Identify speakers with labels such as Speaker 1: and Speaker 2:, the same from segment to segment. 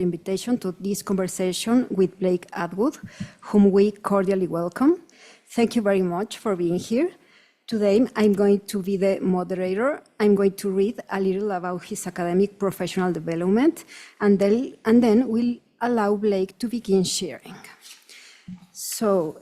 Speaker 1: Invitation to this conversation with Blake Atwood, whom we cordially welcome. Thank you very much for being here. Today, I'm going to be the moderator. I'm going to read a little about his academic professional development, and then we'll allow Blake to begin sharing. So,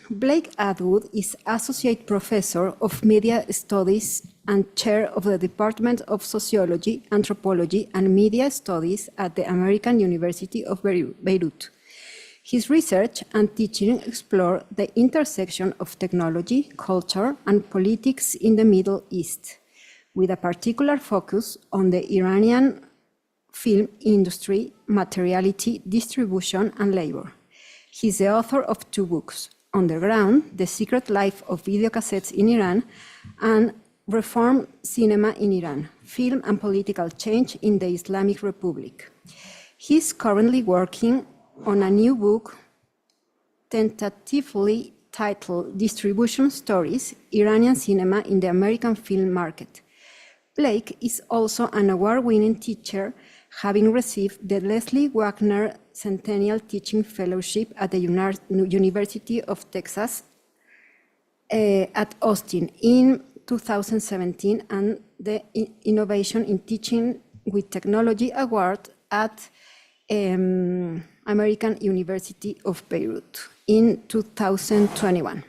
Speaker 1: Blake Atwood is Associate Professor of Media Studies and Chair of the Department of Sociology, Anthropology, and Media Studies at the American University of Beirut. His research and teaching explore the intersection of technology, culture, and politics in the Middle East, with a particular focus on the Iranian film industry, materiality, distribution, and labor. He's the author of 2 books, Underground, The Secret Life of Videocassettes in Iran, and Reform Cinema in Iran, Film and Political Change in the Islamic Republic. He's currently working on a new book tentatively titled Distribution Stories, Iranian Cinema in the American Film Market. Blake is also an award-winning teacher, having received the Leslie Wagner Centennial Teaching Fellowship at the University of Texas at Austin in 2017 and the Innovation in Teaching with Technology Award at American University of Beirut in 2021.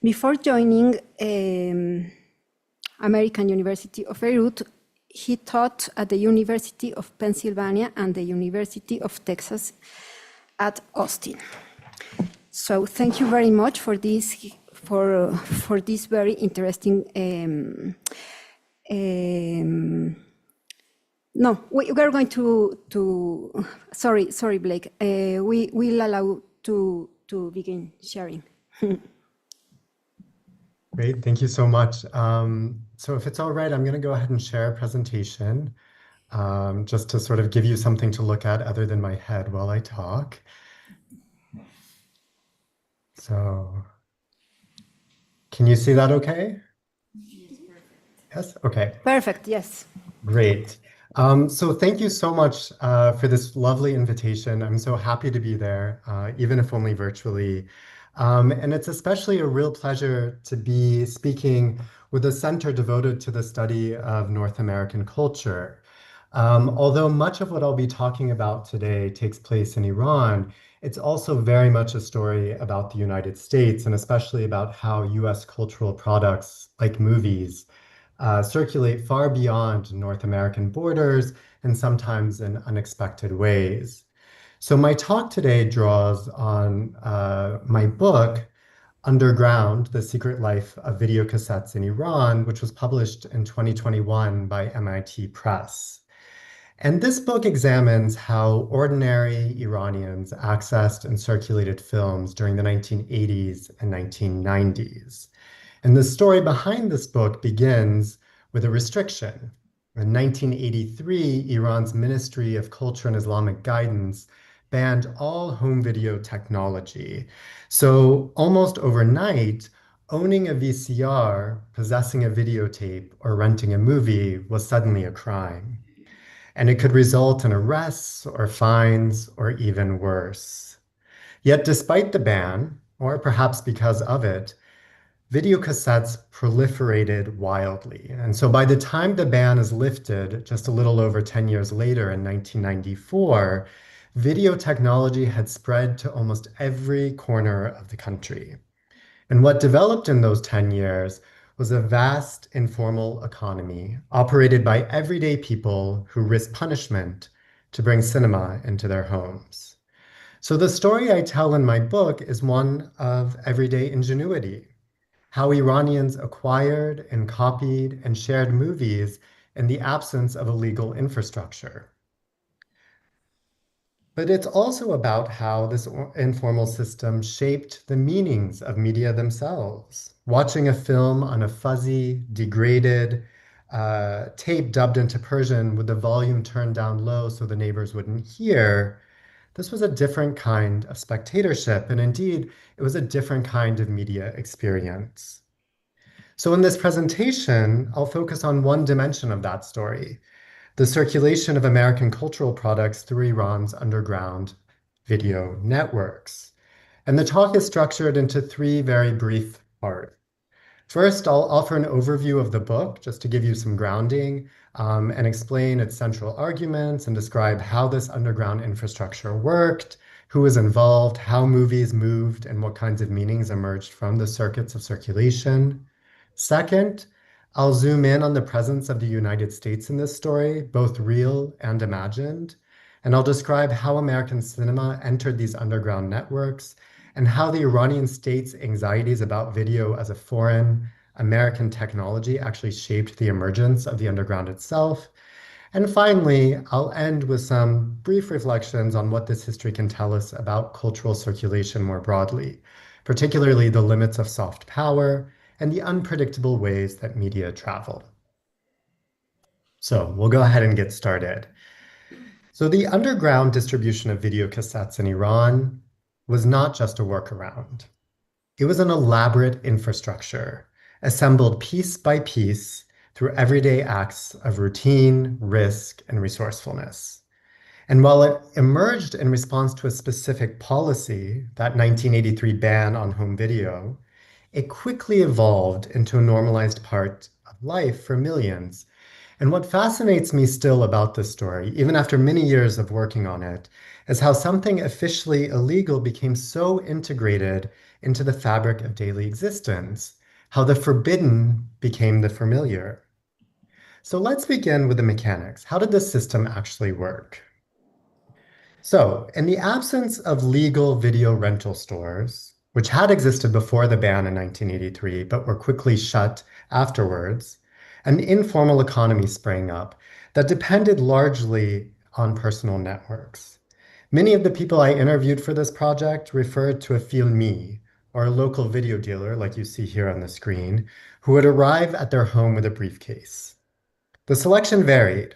Speaker 1: Before joining American University of Beirut, he taught at the University of Pennsylvania and the University of Texas at Austin. So thank you very much for this very interesting. No, we are going to sorry, Blake. We will allow to begin sharing.
Speaker 2: Great, thank you so much. So if it's all right, I'm going to go ahead and share a presentation just to sort of give you something to look at other than my head while I talk. So can you see that okay? Yes, perfect. Yes, okay.
Speaker 1: Perfect, yes.
Speaker 2: Great. So thank you so much for this lovely invitation. I'm so happy to be there, even if only virtually. And it's especially a real pleasure to be speaking with a center devoted to the study of North American culture. Although much of what I'll be talking about today takes place in Iran, it's also very much a story about the United States, and especially about how US cultural products like movies circulate far beyond North American borders and sometimes in unexpected ways. So my talk today draws on my book, Underground, The Secret Life of Videocassettes in Iran, which was published in 2021 by MIT Press. And this book examines how ordinary Iranians accessed and circulated films during the 1980s and 1990s. And the story behind this book begins with a restriction. In 1983, Iran's Ministry of Culture and Islamic Guidance banned all home video technology. So almost overnight, owning a VCR, possessing a videotape, or renting a movie was suddenly a crime. And it could result in arrests or fines or even worse. Yet despite the ban, or perhaps because of it, videocassettes proliferated wildly. And so by the time the ban is lifted, just a little over 10 years later in 1994, video technology had spread to almost every corner of the country. And what developed in those 10 years was a vast informal economy operated by everyday people who risked punishment to bring cinema into their homes. So the story I tell in my book is one of everyday ingenuity, how Iranians acquired and copied and shared movies in the absence of a legal infrastructure. But it's also about how this informal system shaped the meanings of media themselves. Watching a film on a fuzzy, degraded tape dubbed into Persian with the volume turned down low so the neighbors wouldn't hear, this was a different kind of spectatorship, and indeed, it was a different kind of media experience. So in this presentation, I'll focus on one dimension of that story, the circulation of American cultural products through Iran's underground video networks. And the talk is structured into three very brief parts. First, I'll offer an overview of the book just to give you some grounding and explain its central arguments and describe how this underground infrastructure worked, who was involved, how movies moved, and what kinds of meanings emerged from the circuits of circulation. Second, I'll zoom in on the presence of the United States in this story, both real and imagined, and I'll describe how American cinema entered these underground networks and how the Iranian state's anxieties about video as a foreign American technology actually shaped the emergence of the underground itself. And finally, I'll end with some brief reflections on what this history can tell us about cultural circulation more broadly, particularly the limits of soft power and the unpredictable ways that media travel. So we'll go ahead and get started. So the underground distribution of videocassettes in Iran was not just a workaround. It was an elaborate infrastructure, assembled piece by piece through everyday acts of routine, risk, and resourcefulness. And while it emerged in response to a specific policy, that 1983 ban on home video, it quickly evolved into a normalized part of life for millions. And what fascinates me still about this story, even after many years of working on it, is how something officially illegal became so integrated into the fabric of daily existence, how the forbidden became the familiar. So let's begin with the mechanics. How did this system actually work? So, in the absence of legal video rental stores, which had existed before the ban in 1983, but were quickly shut afterwards, an informal economy sprang up that depended largely on personal networks. Many of the people I interviewed for this project referred to a filmi, or a local video dealer, like you see here on the screen, who would arrive at their home with a briefcase. The selection varied.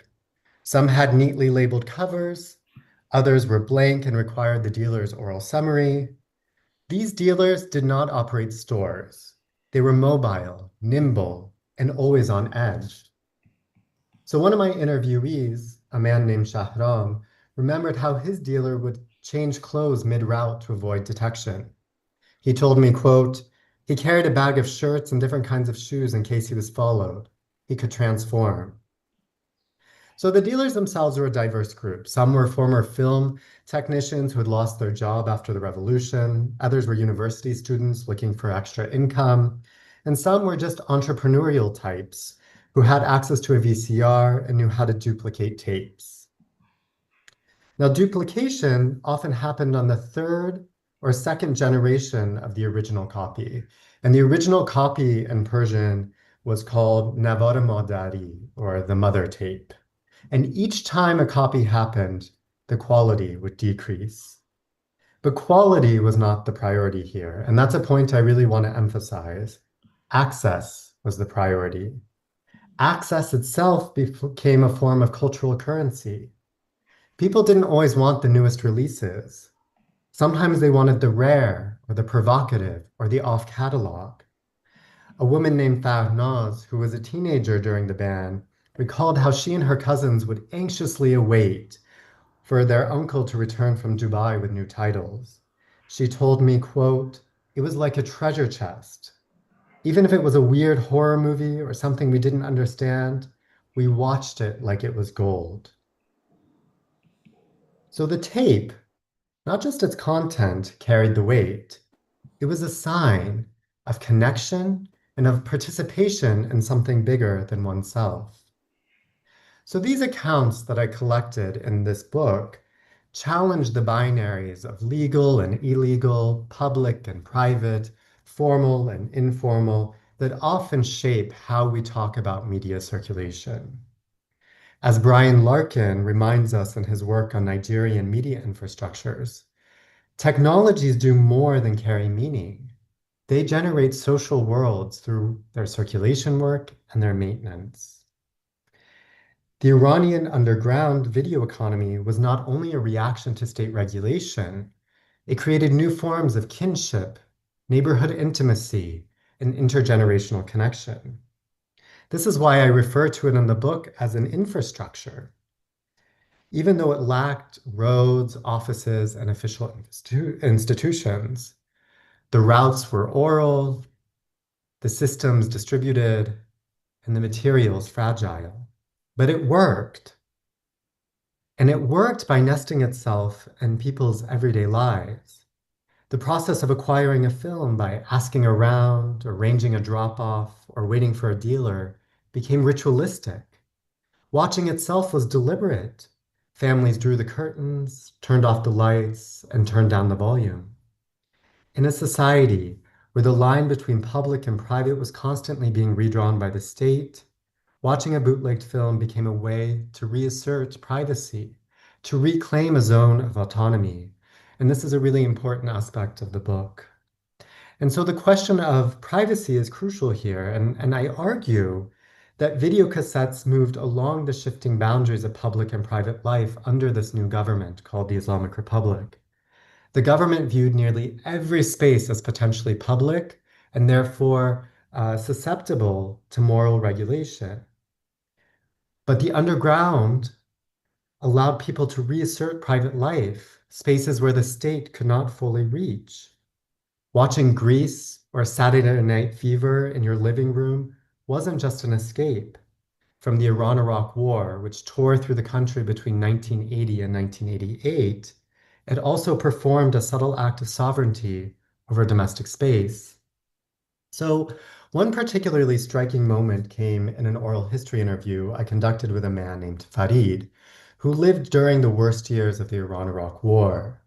Speaker 2: Some had neatly labeled covers, others were blank and required the dealer's oral summary. These dealers did not operate stores. They were mobile, nimble, and always on edge. So one of my interviewees, a man named Shahram, remembered how his dealer would change clothes mid-route to avoid detection. He told me, quote, he carried a bag of shirts and different kinds of shoes in case he was followed. He could transform. So the dealers themselves were a diverse group. Some were former film technicians who had lost their job after the revolution. Others were university students looking for extra income. And some were just entrepreneurial types who had access to a VCR and knew how to duplicate tapes. Now, duplication often happened on the third or second generation of the original copy. And the original copy in Persian was called Navar Madari, or the mother tape. And each time a copy happened, the quality would decrease. But quality was not the priority here. And that's a point I really want to emphasize. Access was the priority. Access itself became a form of cultural currency. People didn't always want the newest releases. Sometimes they wanted the rare or the provocative or the off catalog. A woman named Farnaz, who was a teenager during the ban, recalled how she and her cousins would anxiously await for their uncle to return from Dubai with new titles. She told me, quote, it was like a treasure chest. Even if it was a weird horror movie or something we didn't understand, we watched it like it was gold. So the tape, not just its content, carried the weight. It was a sign of connection and of participation in something bigger than oneself. So these accounts that I collected in this book challenge the binaries of legal and illegal, public and private, formal and informal, that often shape how we talk about media circulation. As Brian Larkin reminds us in his work on Nigerian media infrastructures, technologies do more than carry meaning. They generate social worlds through their circulation work and their maintenance. The Iranian underground video economy was not only a reaction to state regulation, it created new forms of kinship, neighborhood intimacy, and intergenerational connection. This is why I refer to it in the book as an infrastructure. Even though it lacked roads, offices, and official institutions, the routes were oral, the systems distributed, and the materials fragile. But it worked. And it worked by nesting itself in people's everyday lives. The process of acquiring a film by asking around, arranging a drop-off, or waiting for a dealer became ritualistic. Watching itself was deliberate. Families drew the curtains, turned off the lights, and turned down the volume. In a society where the line between public and private was constantly being redrawn by the state, watching a bootlegged film became a way to reassert privacy, to reclaim a zone of autonomy. And this is a really important aspect of the book. And so the question of privacy is crucial here. And I argue that videocassettes moved along the shifting boundaries of public and private life under this new government called the Islamic Republic. The government viewed nearly every space as potentially public and therefore susceptible to moral regulation. But the underground allowed people to reassert private life, spaces where the state could not fully reach. Watching Grease or Saturday Night Fever in your living room wasn't just an escape from the Iran-Iraq War, which tore through the country between 1980 and 1988. It also performed a subtle act of sovereignty over domestic space. So one particularly striking moment came in an oral history interview I conducted with a man named Farid, who lived during the worst years of the Iran-Iraq War.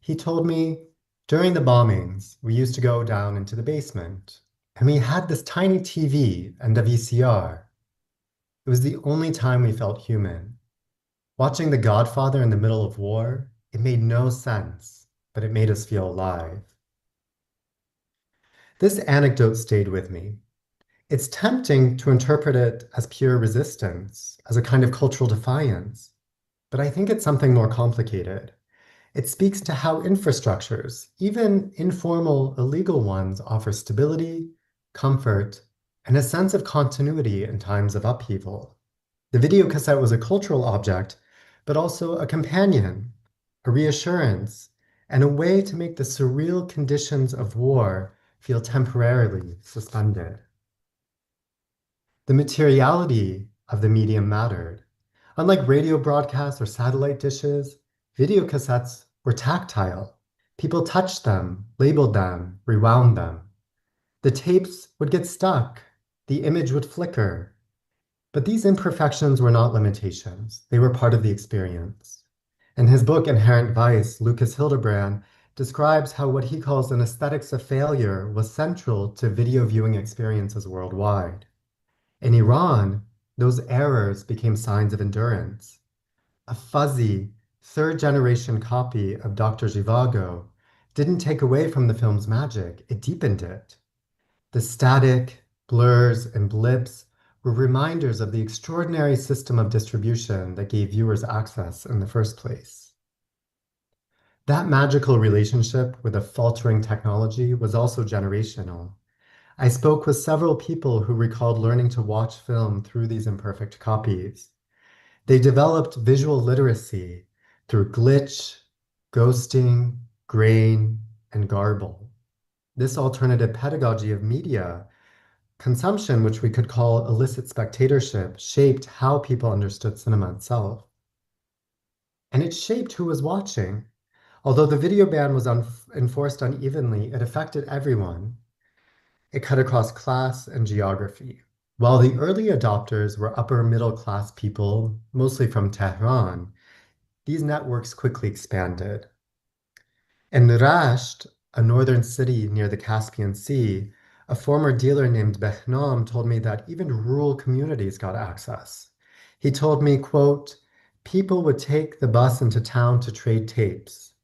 Speaker 2: He told me, during the bombings, we used to go down into the basement, and we had this tiny TV and a VCR. It was the only time we felt human. Watching The Godfather in the middle of war, it made no sense, but it made us feel alive. This anecdote stayed with me. It's tempting to interpret it as pure resistance, as a kind of cultural defiance, but I think it's something more complicated. It speaks to how infrastructures, even informal, illegal ones, offer stability, comfort, and a sense of continuity in times of upheaval. The videocassette was a cultural object, but also a companion, a reassurance, and a way to make the surreal conditions of war feel temporarily suspended. The materiality of the medium mattered. Unlike radio broadcasts or satellite dishes, videocassettes were tactile. People touched them, labeled them, rewound them. The tapes would get stuck. The image would flicker. But these imperfections were not limitations. They were part of the experience. In his book, Inherent Vice, Lucas Hildebrand describes how what he calls an aesthetics of failure was central to video viewing experiences worldwide. In Iran, those errors became signs of endurance. A fuzzy, third-generation copy of Dr. Zhivago didn't take away from the film's magic, it deepened it. The static, blurs, and blips were reminders of the extraordinary system of distribution that gave viewers access in the first place. That magical relationship with a faltering technology was also generational. I spoke with several people who recalled learning to watch film through these imperfect copies. They developed visual literacy through glitch, ghosting, grain, and garble. This alternative pedagogy of media consumption, which we could call illicit spectatorship, shaped how people understood cinema itself. And it shaped who was watching. Although the video ban was enforced unevenly, it affected everyone. It cut across class and geography. While the early adopters were upper middle class people, mostly from Tehran, these networks quickly expanded. In Rasht, a northern city near the Caspian Sea, a former dealer named Behnam told me that even rural communities got access. He told me, quote, people would take the bus into town to trade tapes.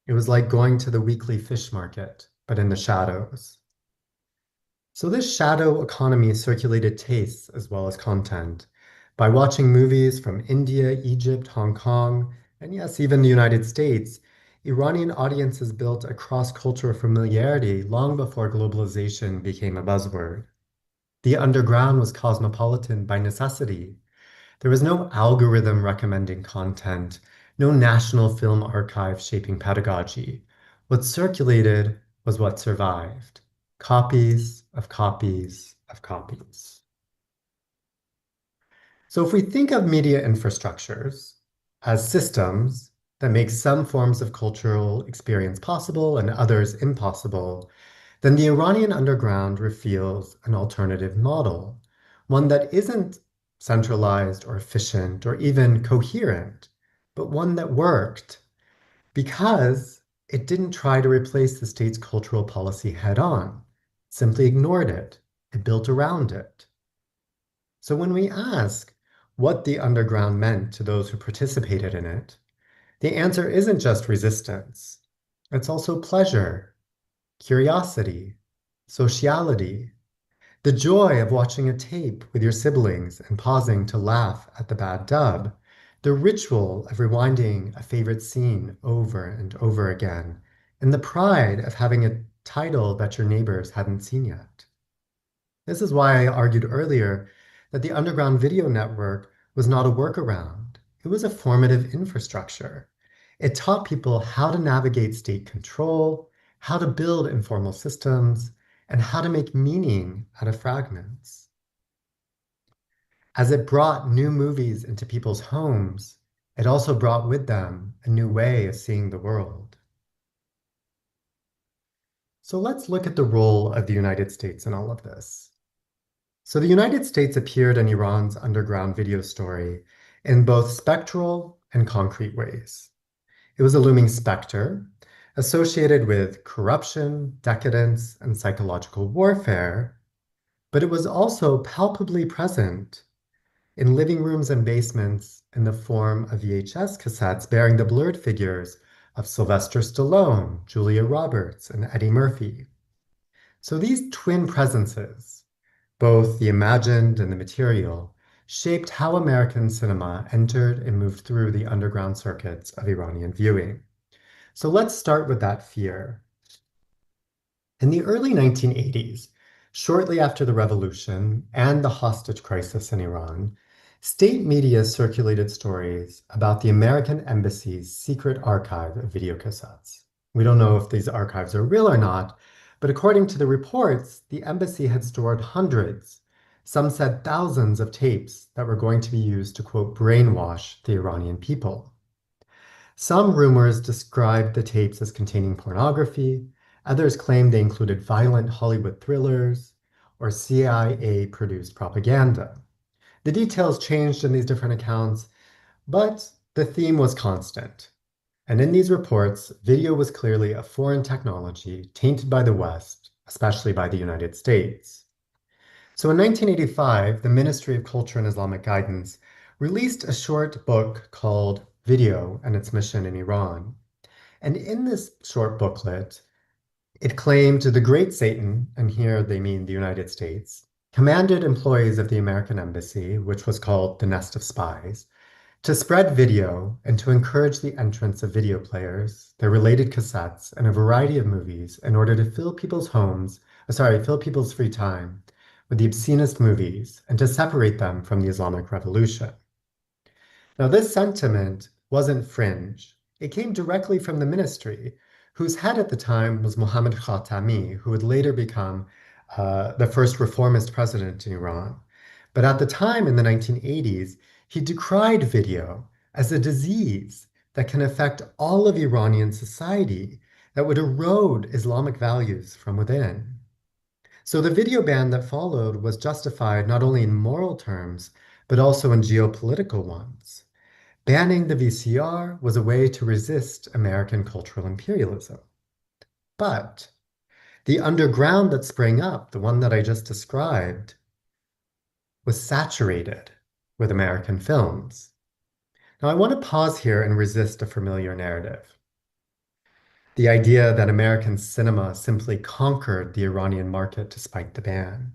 Speaker 2: It was like going to the weekly fish market, but in the shadows. So this shadow economy circulated tastes as well as content. By watching movies from India, Egypt, Hong Kong, and yes, even the United States, Iranian audiences built a cross-cultural familiarity long before globalization became a buzzword. The underground was cosmopolitan by necessity. There was no algorithm recommending content, no national film archive shaping pedagogy. What circulated was what survived. Copies of copies of copies. So if we think of media infrastructures as systems that make some forms of cultural experience possible and others impossible, then the Iranian underground reveals an alternative model, one that isn't centralized or efficient or even coherent, but one that worked because it didn't try to replace the state's cultural policy head on, simply ignored it. It built around it. So when we ask what the underground meant to those who participated in it, the answer isn't just resistance. It's also pleasure, curiosity, sociality, the joy of watching a tape with your siblings and pausing to laugh at the bad dub, the ritual of rewinding a favorite scene over and over again, and the pride of having a title that your neighbors hadn't seen yet. This is why I argued earlier that the underground video network was not a workaround. It was a formative infrastructure. It taught people how to navigate state control, how to build informal systems, and how to make meaning out of fragments. As it brought new movies into people's homes, it also brought with them a new way of seeing the world. So let's look at the role of the United States in all of this. So the United States appeared in Iran's underground video story in both spectral and concrete ways. It was a looming specter associated with corruption, decadence, and psychological warfare, but it was also palpably present in living rooms and basements in the form of VHS cassettes bearing the blurred figures of Sylvester Stallone, Julia Roberts, and Eddie Murphy. So these twin presences, both the imagined and the material, shaped how American cinema entered and moved through the underground circuits of Iranian viewing. So let's start with that fear. In the early 1980s, shortly after the revolution and the hostage crisis in Iran, state media circulated stories about the American embassy's secret archive of videocassettes. We don't know if these archives are real or not, but according to the reports, the embassy had stored hundreds, some said thousands of tapes that were going to be used to, quote, brainwash the Iranian people. Some rumors described the tapes as containing pornography. Others claimed they included violent Hollywood thrillers or CIA-produced propaganda. The details changed in these different accounts, but the theme was constant. And in these reports, video was clearly a foreign technology tainted by the West, especially by the United States. So in 1985, the Ministry of Culture and Islamic Guidance released a short book called Video and Its Mission in Iran. And in this short booklet, it claimed the Great Satan, and here they mean the United States, commanded employees of the American Embassy, which was called the Nest of Spies, to spread video and to encourage the entrance of video players, their related cassettes, and a variety of movies in order to fill people's free time with the obscenest movies and to separate them from the Islamic Revolution. Now, this sentiment wasn't fringe. It came directly from the ministry, whose head at the time was Mohammad Khatami, who would later become the first reformist president in Iran. But at the time in the 1980s, he decried video as a disease that can affect all of Iranian society, that would erode Islamic values from within. So the video ban that followed was justified not only in moral terms, but also in geopolitical ones. Banning the VCR was a way to resist American cultural imperialism. But the underground that sprang up, the one that I just described, was saturated with American films. Now, I want to pause here and resist a familiar narrative. The idea that American cinema simply conquered the Iranian market despite the ban.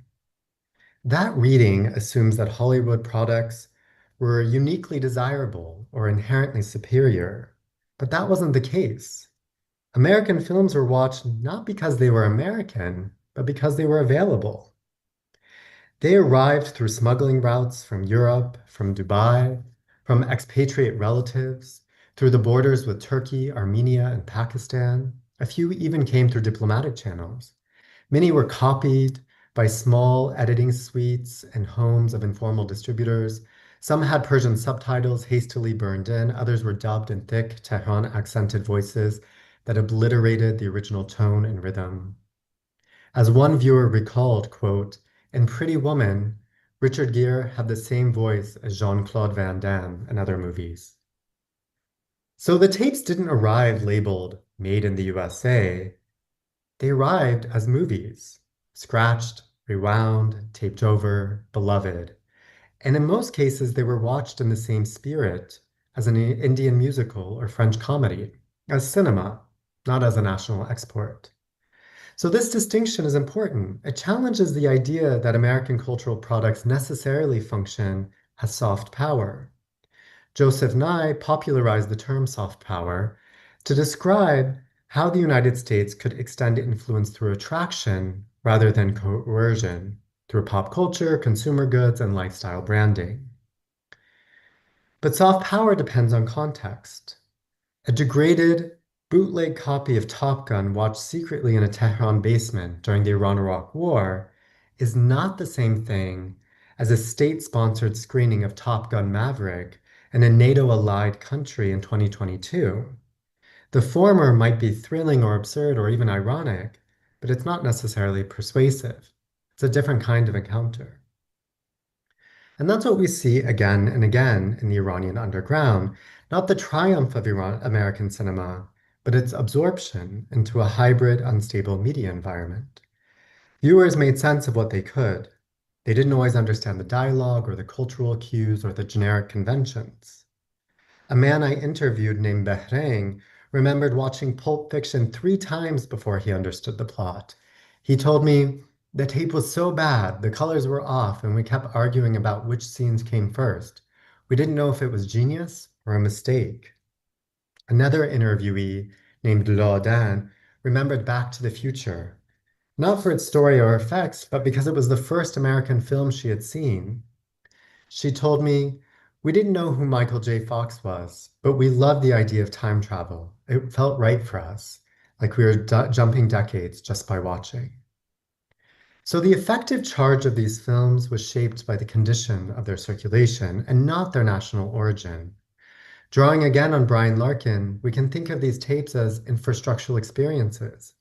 Speaker 2: That reading assumes that Hollywood products were uniquely desirable or inherently superior, but that wasn't the case. American films were watched not because they were American, but because they were available. They arrived through smuggling routes from Europe, from Dubai, from expatriate relatives, through the borders with Turkey, Armenia, and Pakistan. A few even came through diplomatic channels. Many were copied by small editing suites and homes of informal distributors. Some had Persian subtitles hastily burned in. Others were dubbed in thick Tehran accented voices that obliterated the original tone and rhythm. As one viewer recalled, quote, in Pretty Woman, Richard Gere had the same voice as Jean-Claude Van Damme in other movies. So the tapes didn't arrive labeled Made in the USA. They arrived as movies, scratched, rewound, taped over, beloved. And in most cases, they were watched in the same spirit as an Indian musical or French comedy, as cinema, not as a national export. So this distinction is important. It challenges the idea that American cultural products necessarily function as soft power. Joseph Nye popularized the term soft power to describe how the United States could extend influence through attraction rather than coercion, through pop culture, consumer goods, and lifestyle branding. But soft power depends on context. A degraded, bootleg copy of Top Gun watched secretly in a Tehran basement during the Iran-Iraq War is not the same thing as a state-sponsored screening of Top Gun Maverick in a NATO-allied country in 2022. The former might be thrilling or absurd or even ironic, but it's not necessarily persuasive. It's a different kind of encounter. And that's what we see again and again in the Iranian underground, not the triumph of American cinema, but its absorption into a hybrid, unstable media environment. Viewers made sense of what they could. They didn't always understand the dialogue or the cultural cues or the generic conventions. A man I interviewed named Behrain remembered watching Pulp Fiction 3 times before he understood the plot. He told me, the tape was so bad, the colors were off, and we kept arguing about which scenes came first. We didn't know if it was genius or a mistake. Another interviewee, named Laudin, remembered Back to the Future, not for its story or effects, but because it was the first American film she had seen. She told me, we didn't know who Michael J. Fox was, but we loved the idea of time travel. It felt right for us, like we were jumping decades just by watching. So the effective charge of these films was shaped by the condition of their circulation and not their national origin. Drawing again on Brian Larkin, we can think of these tapes as infrastructural experiences,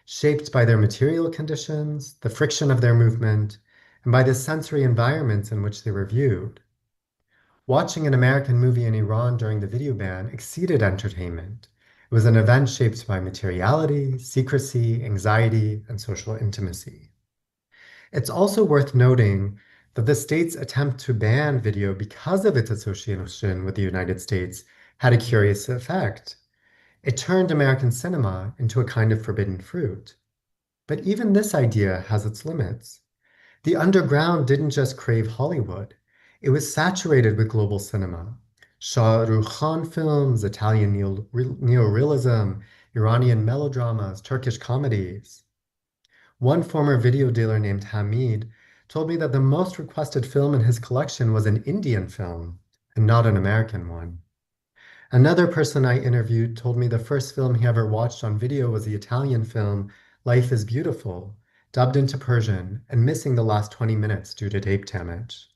Speaker 2: shaped by their material conditions, the friction of their movement, and by the sensory environments in which they were viewed. Watching an American movie in Iran during the video ban exceeded entertainment. It was an event shaped by materiality, secrecy, anxiety, and social intimacy. It's also worth noting that the state's attempt to ban video because of its association with the United States had a curious effect. It turned American cinema into a kind of forbidden fruit. But even this idea has its limits. The underground didn't just crave Hollywood. It was saturated with global cinema. Shah Rukh Khan films, Italian neorealism, Iranian melodramas, Turkish comedies. One former video dealer named Hamid told me that the most requested film in his collection was an Indian film and not an American one. Another person I interviewed told me the first film he ever watched on video was the Italian film Life is Beautiful, dubbed into Persian and missing the last 20 minutes due to tape damage.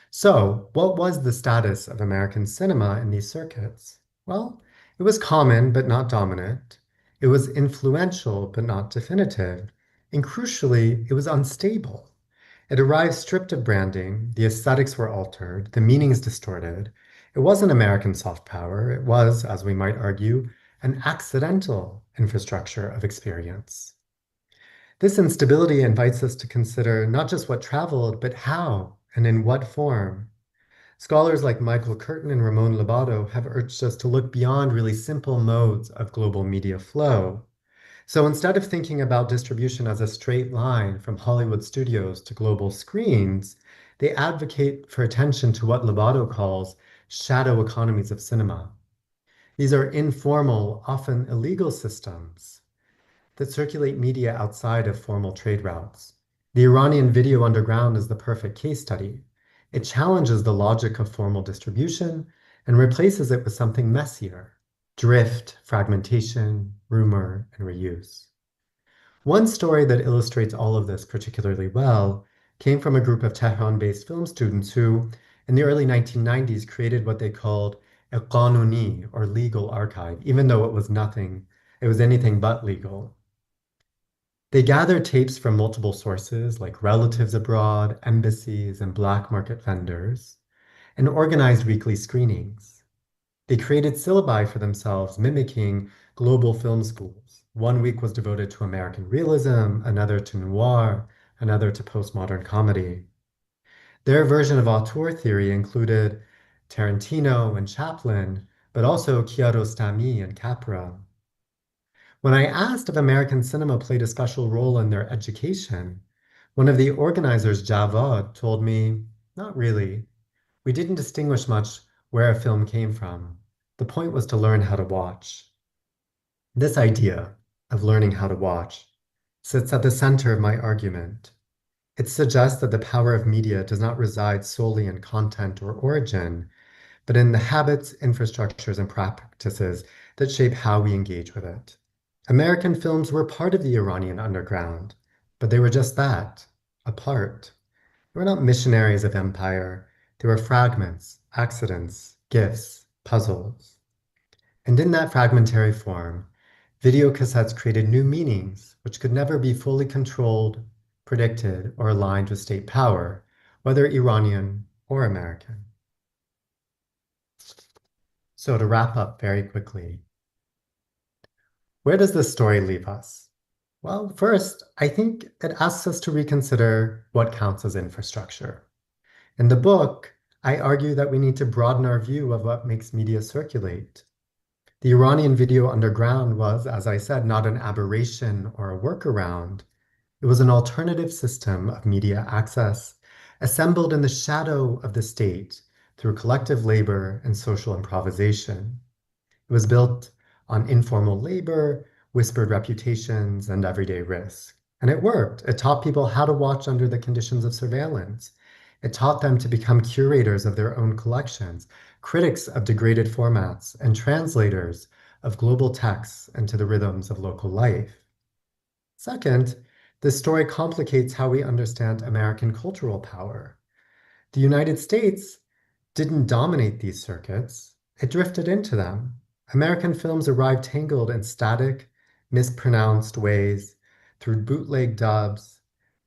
Speaker 2: So, what was the status of American cinema in these circuits? Well, it was common but not dominant. It was influential but not definitive. And crucially, it was unstable. It arrived stripped of branding, the aesthetics were altered, the meanings distorted. It wasn't American soft power, it was, as we might argue, an accidental infrastructure of experience. This instability invites us to consider not just what traveled, but how and in what form. Scholars like Michael Curtin and Ramon Lobato have urged us to look beyond really simple modes of global media flow. So instead of thinking about distribution as a straight line from Hollywood studios to global screens, they advocate for attention to what Lobato calls shadow economies of cinema. These are informal, often illegal systems that circulate media outside of formal trade routes. The Iranian video underground is the perfect case study. It challenges the logic of formal distribution and replaces it with something messier: drift, fragmentation, rumor, and reuse. One story that illustrates all of this particularly well came from a group of Tehran-based film students who, in the early 1990s, created what they called a qanuni, or legal archive, even though it was anything but legal. They gathered tapes from multiple sources like relatives abroad, embassies, and black market vendors, and organized weekly screenings. They created syllabi for themselves, mimicking global film schools. One week was devoted to American realism, another to noir, another to postmodern comedy. Their version of auteur theory included Tarantino and Chaplin, but also Kiarostami and Capra. When I asked if American cinema played a special role in their education, one of the organizers, Javad, told me, not really. We didn't distinguish much where a film came from. The point was to learn how to watch. This idea of learning how to watch sits at the center of my argument. It suggests that the power of media does not reside solely in content or origin, but in the habits, infrastructures, and practices that shape how we engage with it. American films were part of the Iranian underground, but they were just that, a part. They were not missionaries of empire. They were fragments, accidents, gifts, puzzles. And in that fragmentary form, videocassettes created new meanings which could never be fully controlled, predicted, or aligned with state power, whether Iranian or American. So to wrap up very quickly, where does this story leave us? Well, first, I think it asks us to reconsider what counts as infrastructure. In the book, I argue that we need to broaden our view of what makes media circulate. The Iranian video underground was, as I said, not an aberration or a workaround. It was an alternative system of media access, assembled in the shadow of the state through collective labor and social improvisation. It was built on informal labor, whispered reputations, and everyday risk. And it worked. It taught people how to watch under the conditions of surveillance. It taught them to become curators of their own collections, critics of degraded formats, and translators of global texts into the rhythms of local life. Second, this story complicates how we understand American cultural power. The United States didn't dominate these circuits, it drifted into them. American films arrived tangled in static, mispronounced ways through bootleg dubs,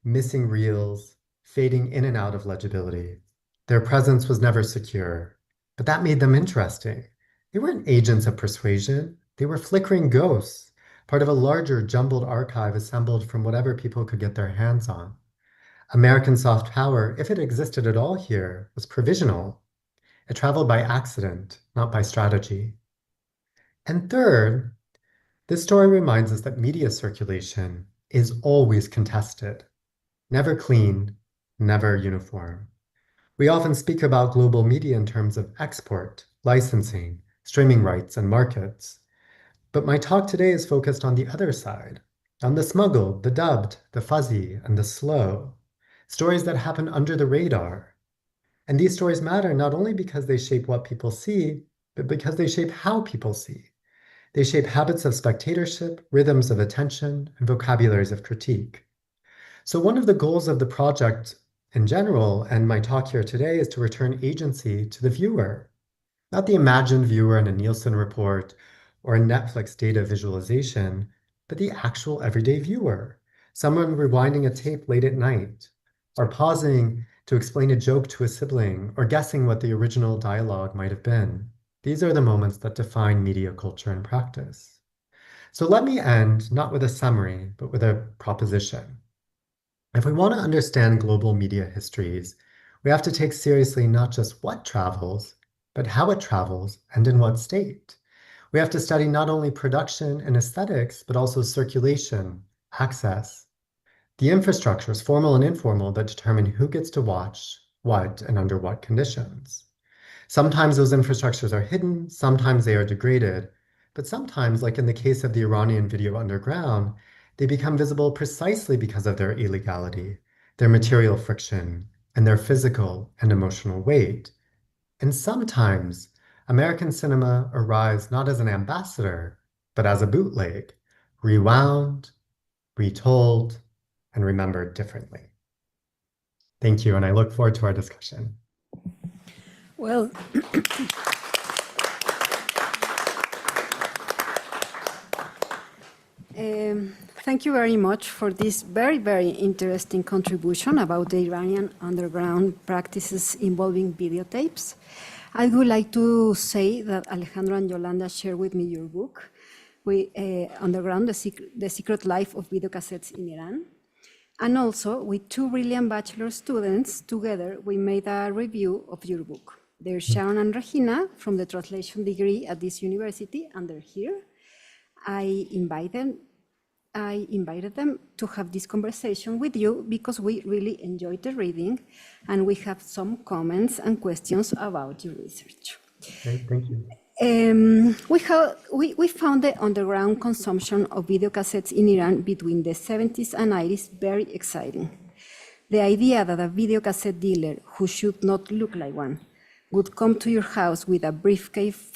Speaker 2: missing reels, fading in and out of legibility. Their presence was never secure, but that made them interesting. They weren't agents of persuasion, they were flickering ghosts, part of a larger jumbled archive assembled from whatever people could get their hands on. American soft power, if it existed at all here, was provisional. It traveled by accident, not by strategy. And third, this story reminds us that media circulation is always contested, never clean, never uniform. We often speak about global media in terms of export, licensing, streaming rights, and markets. But my talk today is focused on the other side, on the smuggled, the dubbed, the fuzzy, and the slow, stories that happen under the radar. And these stories matter not only because they shape what people see, but because they shape how people see. They shape habits of spectatorship, rhythms of attention, and vocabularies of critique. So one of the goals of the project in general, and my talk here today, is to return agency to the viewer, not the imagined viewer in a Nielsen report or a Netflix data visualization, but the actual everyday viewer, someone rewinding a tape late at night, or pausing to explain a joke to a sibling, or guessing what the original dialogue might have been. These are the moments that define media culture and practice. So let me end not with a summary, but with a proposition. If we want to understand global media histories, we have to take seriously not just what travels, but how it travels and in what state. We have to study not only production and aesthetics, but also circulation, access, the infrastructures, formal and informal, that determine who gets to watch what and under what conditions. Sometimes those infrastructures are hidden, sometimes they are degraded, but sometimes, like in the case of the Iranian video underground, they become visible precisely because of their illegality. their material friction, and their physical and emotional weight. And sometimes American cinema arrives not as an ambassador, but as a bootleg, rewound, retold, and remembered differently. Thank you, and I look forward to our discussion.
Speaker 1: Well, thank you very much for this very, very interesting contribution about the Iranian underground practices involving videotapes. I would like to say that Alejandro and Yolanda shared with me your book, Underground, The Secret Life of Videocassettes in Iran. And also, with two brilliant bachelor students, together we made a review of your book. They're Sharon and Regina from the translation degree at this university, and they're here. I invited them to have this conversation with you because we really enjoyed the reading and we have some comments and questions about your research.
Speaker 2: Okay, thank you.
Speaker 1: We found the underground consumption of videocassettes in Iran between the 70s and 90s very exciting. The idea that a videocassette dealer, who should not look like one, would come to your house with a briefcase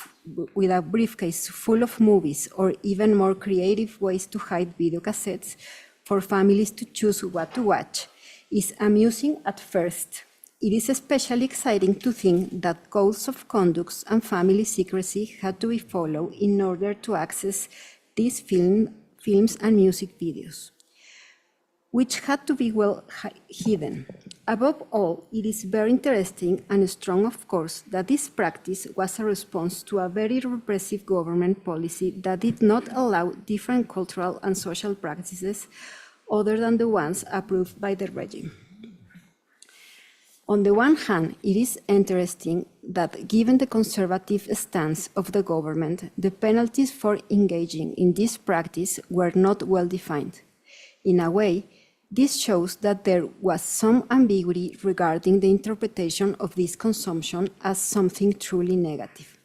Speaker 1: full of movies, or even more creative ways to hide videocassettes for families to choose what to watch, is amusing at first. It is especially exciting to think that codes of conduct and family secrecy had to be followed in order to access these films and music videos, which had to be well hidden. Above all, it is very interesting and strong, of course, that this practice was a response to a very repressive government policy that did not allow different cultural and social practices other than the ones approved by the regime. On the one hand, it is interesting that given the conservative stance of the government, the penalties for engaging in this practice were not well defined. In a way, this shows that there was some ambiguity regarding the interpretation of this consumption as something truly negative.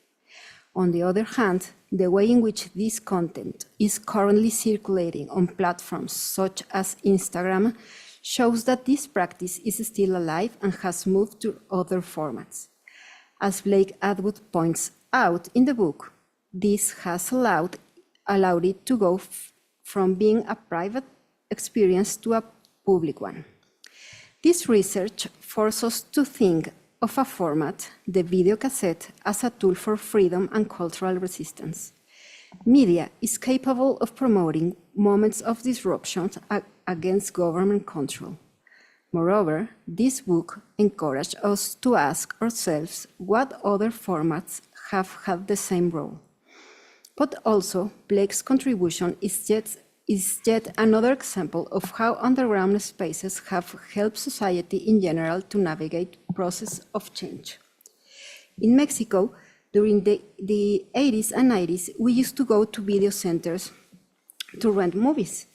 Speaker 1: On the other hand, the way in which this content is currently circulating on platforms such as Instagram shows that this practice is still alive and has moved to other formats. As Blake Atwood points out in the book, this has allowed it to go from being a private experience to a public one. This research forces us to think of a format, the videocassette, as a tool for freedom and cultural resistance. Media is capable of promoting moments of disruption against government control. Moreover, this book encouraged us to ask ourselves what other formats have had the same role. But also, Blake's contribution is yet another example of how underground spaces have helped society in general to navigate the process of change. In Mexico, during the 80s and 90s, we used to go to video centers to rent movies.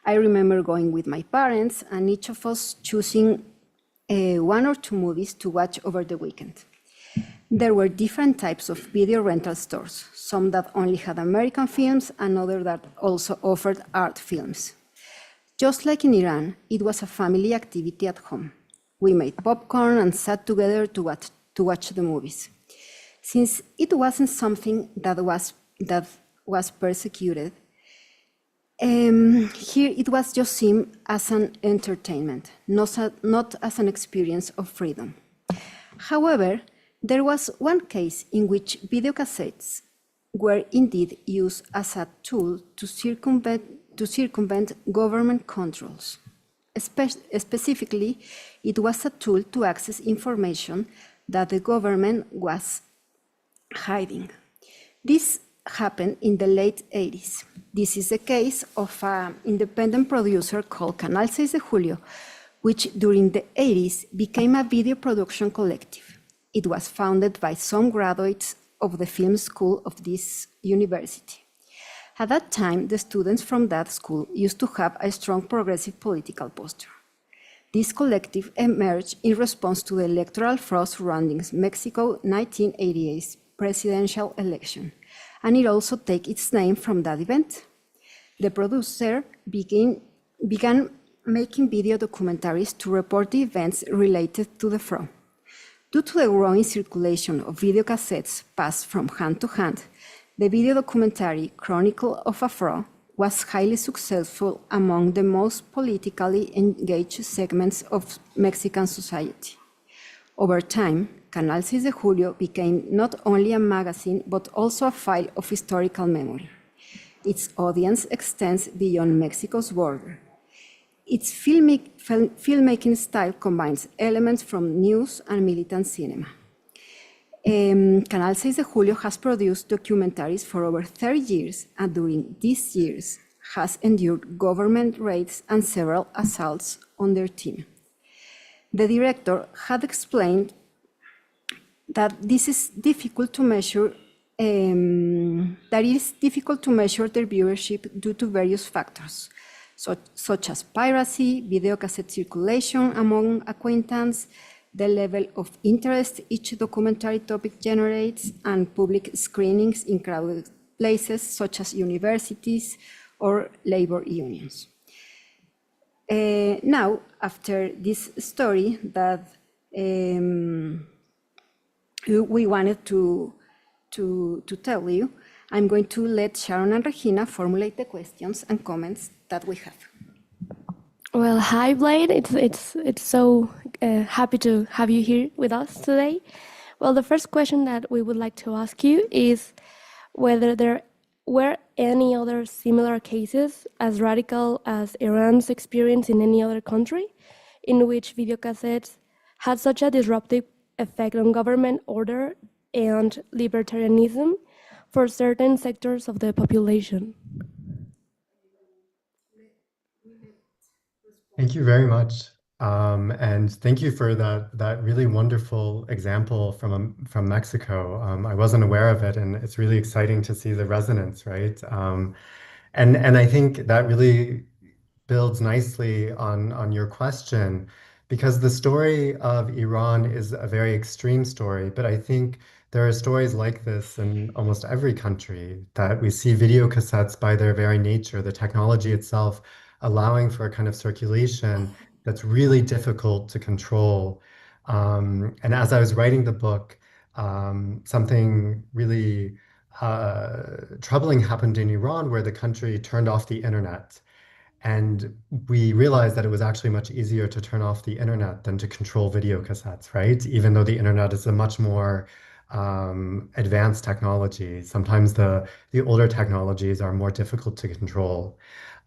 Speaker 1: I remember going with my parents and each of us choosing one or two movies to watch over the weekend. There were different types of video rental stores, some that only had American films and others that also offered art films. Just like in Iran, it was a family activity at home. We made popcorn and sat together to watch the movies. Since it wasn't something that was persecuted, here it was just seen as an entertainment, not as an experience of freedom. However, there was one case in which videocassettes were indeed used as a tool to circumvent government controls. Specifically, it was a tool to access information that the government was hiding. This happened in the late 80s. This is the case of an independent producer called Canal 6 de Julio, which during the 80s became a video production collective. It was founded by some graduates of the film school of this university. At that time, the students from that school used to have a strong progressive political posture. This collective emerged in response to the electoral fraud surrounding Mexico's 1988 presidential election, and it also takes its name from that event. The producer began making video documentaries to report the events related to the fraud. Due to the growing circulation of videocassettes passed from hand to hand, the video documentary Chronicle of a Fraud was highly successful among the most politically engaged segments of Mexican society. Over time, Canal 6 de Julio became not only a magazine, but also a file of historical memory. Its audience extends beyond Mexico's border. Its filmmaking style combines elements from news and militant cinema. Canal 6 de Julio has produced documentaries for over 30 years, and during these years has endured government raids and several assaults on their team. The director had explained that this is difficult to measure, that it is difficult to measure their viewership due to various factors, such as piracy, videocassette circulation among acquaintances, the level of interest each documentary topic generates, and public screenings in crowded places such as universities or labor unions. Now, after this story that we wanted to tell you, I'm going to let Sharon and Regina formulate the questions and comments that we have.
Speaker 3: Well, hi, Blade. It's so happy to have you here with us today. Well, the first question that we would like to ask you is whether there were any other similar cases as radical as Iran's experience in any other country in which videocassettes had such a disruptive effect on government order and libertarianism for certain sectors of the population.
Speaker 2: Thank you very much. And thank you for that really wonderful example from Mexico. I wasn't aware of it, and it's really exciting to see the resonance, right? And I think that really builds nicely on your question, because the story of Iran is a very extreme story, but I think there are stories like this in almost every country, that we see video cassettes by their very nature, the technology itself allowing for a kind of circulation that's really difficult to control. And as I was writing the book, something really troubling happened in Iran, where the country turned off the internet. And we realized that it was actually much easier to turn off the internet than to control video cassettes, right? Even though the internet is a much more advanced technology. Sometimes the older technologies are more difficult to control.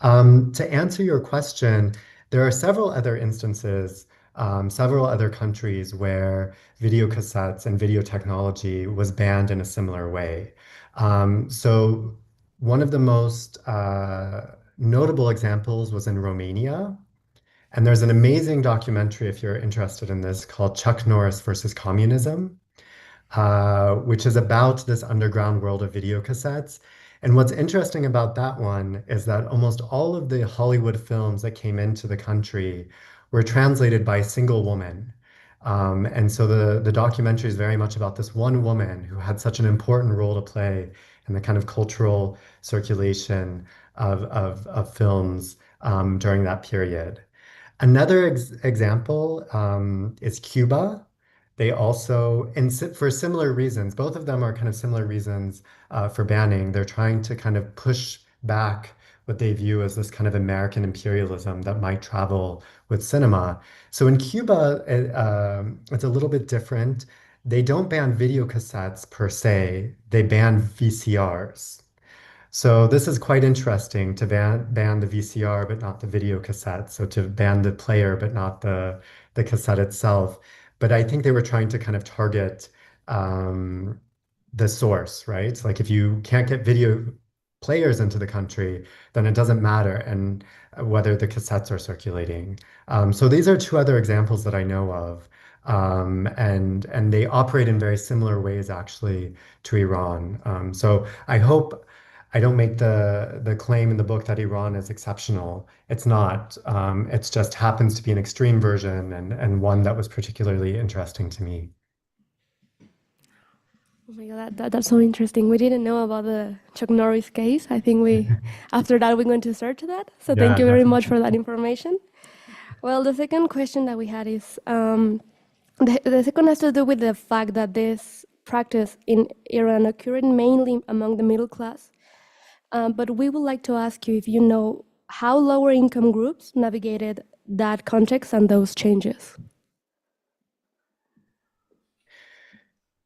Speaker 2: To answer your question, there are several other instances, several other countries where video cassettes and video technology was banned in a similar way. So one of the most notable examples was in Romania. And there's an amazing documentary, if you're interested in this, called Chuck Norris versus Communism, which is about this underground world of video cassettes. And what's interesting about that one is that almost all of the Hollywood films that came into the country were translated by a single woman. And so the documentary is very much about this one woman who had such an important role to play in the kind of cultural circulation of films during that period. Another example is Cuba. They also, and for similar reasons, both of them are kind of similar reasons for banning. They're trying to kind of push back what they view as this kind of American imperialism that might travel with cinema. So in Cuba, it's a little bit different. They don't ban video cassettes per se, they ban VCRs. So this is quite interesting, to ban the VCR but not the video cassette. So to ban the player but not the cassette itself. But I think they were trying to kind of target the source, right? Like if you can't get video players into the country, then it doesn't matter and whether the cassettes are circulating. So these are two other examples that I know of. And they operate in very similar ways actually to Iran. So I hope I don't make the claim in the book that Iran is exceptional. It's not. It just happens to be an extreme version and one that was particularly interesting to me.
Speaker 3: Oh my God, that's so interesting. We didn't know about the Chuck Norris case. I think after that, we're going to search that. So thank you very much for that information. Well, the second question that we had is the second has to do with the fact that this practice in Iran occurred mainly among the middle class. But we would like to ask you if you know how lower income groups navigated that context and those changes.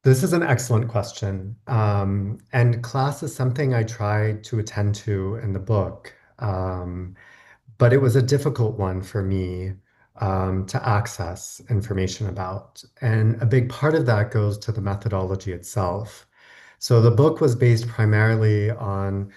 Speaker 2: This is an excellent question. And class is something I tried to attend to in the book. But it was a difficult one for me to access information about. And a big part of that goes to the methodology itself. So the book was based primarily on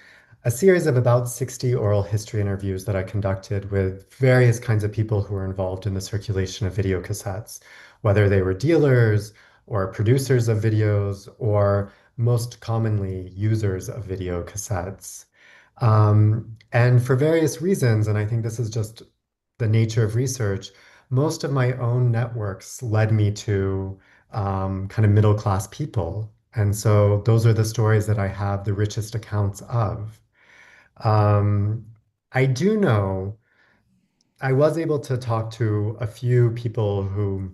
Speaker 2: a series of about 60 oral history interviews that I conducted with various kinds of people who were involved in the circulation of video cassettes, whether they were dealers or producers of videos, or most commonly users of video cassettes. And for various reasons, and I think this is just the nature of research, most of my own networks led me to kind of middle class people. And so those are the stories that I have the richest accounts of. I do know I was able to talk to a few people who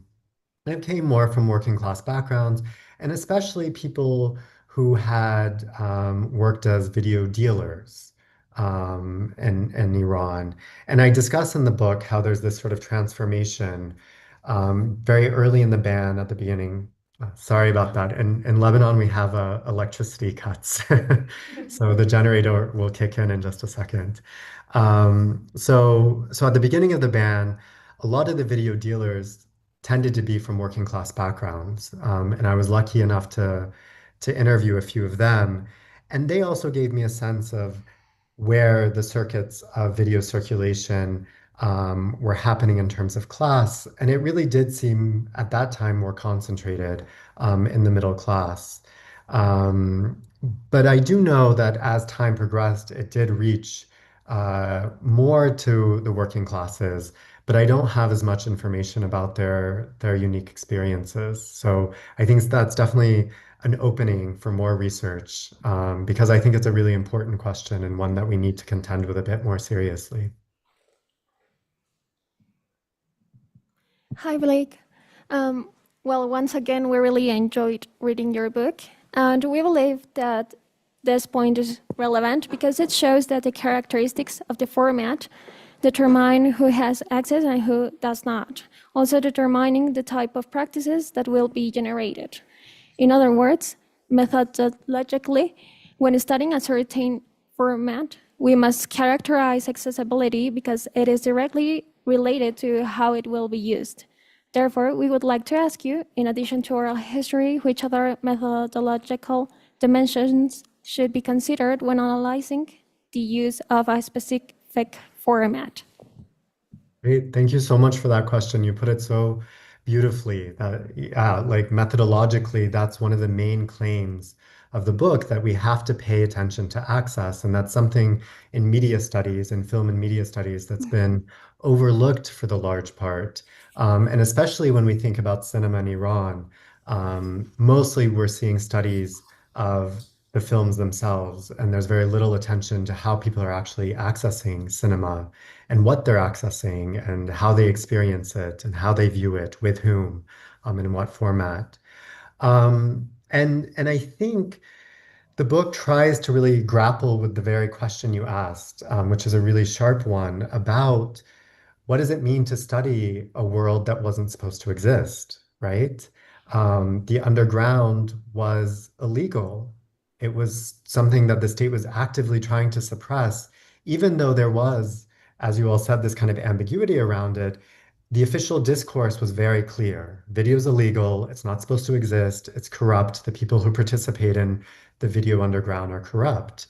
Speaker 2: came more from working class backgrounds, and especially people who had worked as video dealers in Iran. And I discuss in the book how there's this sort of transformation very early in the ban at the beginning. Sorry about that. In Lebanon, we have electricity cuts. So the generator will kick in just a second. So at the beginning of the ban, a lot of the video dealers tended to be from working class backgrounds. And I was lucky enough to interview a few of them. And they also gave me a sense of where the circuits of video circulation were happening in terms of class. And it really did seem at that time more concentrated in the middle class. But I do know that as time progressed, it did reach more to the working classes, but I don't have as much information about their unique experiences. So I think that's definitely an opening for more research because I think it's a really important question and one that we need to contend with a bit more seriously.
Speaker 4: Hi, Blake. Well, once again, we really enjoyed reading your book, and we believe that this point is relevant because it shows that the characteristics of the format determine who has access and who does not, also determining the type of practices that will be generated. In other words, methodologically, when studying a certain format, we must characterize accessibility because it is directly related to how it will be used. Therefore, we would like to ask you, in addition to oral history, which other methodological dimensions should be considered when analyzing the use of a specific format?
Speaker 2: Great. Thank you so much for that question. You put it so beautifully that, yeah, like methodologically, that's one of the main claims of the book, that we have to pay attention to access. And that's something in media studies and film and media studies that's been overlooked for the large part. And especially when we think about cinema in Iran, mostly we're seeing studies of the films themselves, and there's very little attention to how people are actually accessing cinema and what they're accessing and how they experience it and how they view it, with whom, and in what format. And I think the book tries to really grapple with the very question you asked, which is a really sharp one, about what does it mean to study a world that wasn't supposed to exist, right? The underground was illegal. It was something that the state was actively trying to suppress, even though there was, as you all said, this kind of ambiguity around it. The official discourse was very clear. Video is illegal. It's not supposed to exist. It's corrupt. The people who participate in the video underground are corrupt.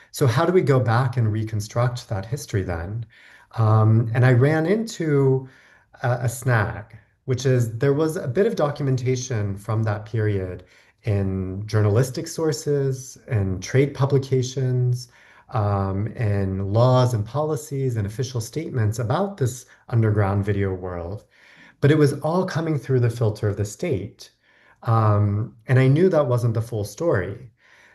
Speaker 2: So how do we go back and reconstruct that history then? And I ran into a snag, which is there was a bit of documentation from that period in journalistic sources and trade publications, and laws and policies and official statements about this underground video world. But it was all coming through the filter of the state. And I knew that wasn't the full story.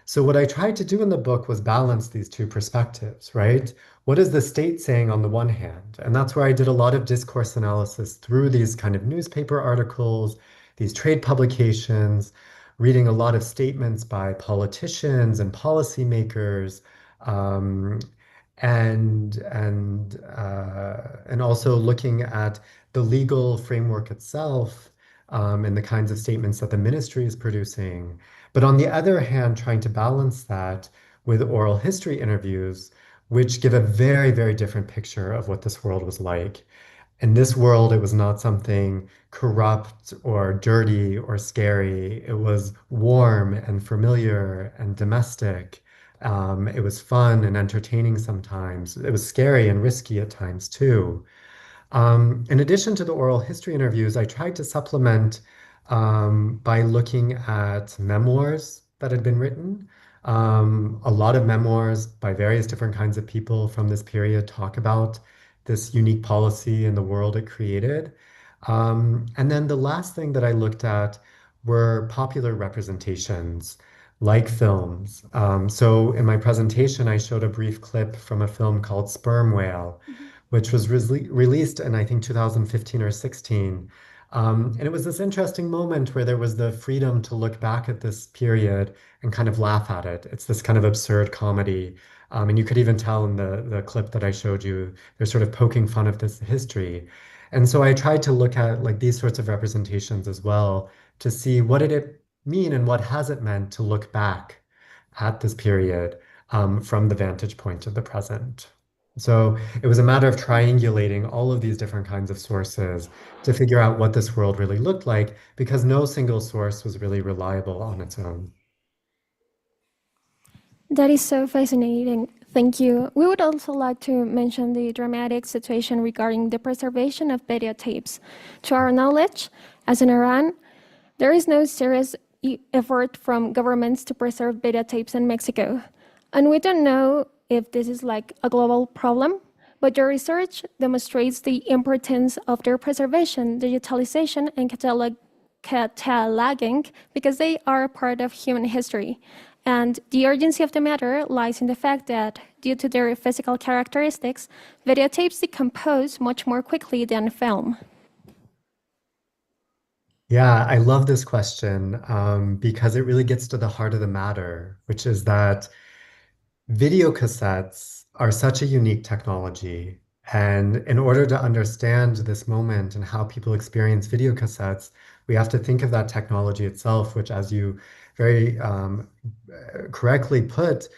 Speaker 2: So what I tried to do in the book was balance these two perspectives, right? What is the state saying on the one hand? And that's where I did a lot of discourse analysis through these kind of newspaper articles, these trade publications, reading a lot of statements by politicians and policymakers, um, and also looking at the legal framework itself, and the kinds of statements that the ministry is producing. But on the other hand, trying to balance that with oral history interviews, which give a very, very different picture of what this world was like. In this world, it was not something corrupt or dirty or scary. It was warm and familiar and domestic. It was fun and entertaining sometimes. It was scary and risky at times too. In addition to the oral history interviews, I tried to supplement by looking at memoirs that had been written. A lot of memoirs by various different kinds of people from this period talk about this unique policy and the world it created. And then the last thing that I looked at were popular representations, like films. So in my presentation, I showed a brief clip from a film called Sperm Whale, which was released in, I think, 2015 or 16. And it was this interesting moment where there was the freedom to look back at this period and kind of laugh at it. It's this kind of absurd comedy. And you could even tell in the clip that I showed you, they're sort of poking fun of this history. And so I tried to look at like these sorts of representations as well to see what did it mean and what has it meant to look back at this period from the vantage point of the present. So it was a matter of triangulating all of these different kinds of sources to figure out what this world really looked like, because no single source was really reliable on its own.
Speaker 4: That is so fascinating. Thank you. We would also like to mention the dramatic situation regarding the preservation of videotapes. To our knowledge, as in Iran, there is no serious effort from governments to preserve videotapes in Mexico. And we don't know if this is like a global problem, but your research demonstrates the importance of their preservation, digitalization, and cataloging because they are part of human history. And the urgency of the matter lies in the fact that, due to their physical characteristics, videotapes decompose much more quickly than film.
Speaker 2: Yeah, I love this question because it really gets to the heart of the matter, which is that video cassettes are such a unique technology. And in order to understand this moment and how people experience video cassettes, we have to think of that technology itself, which, as you very correctly put,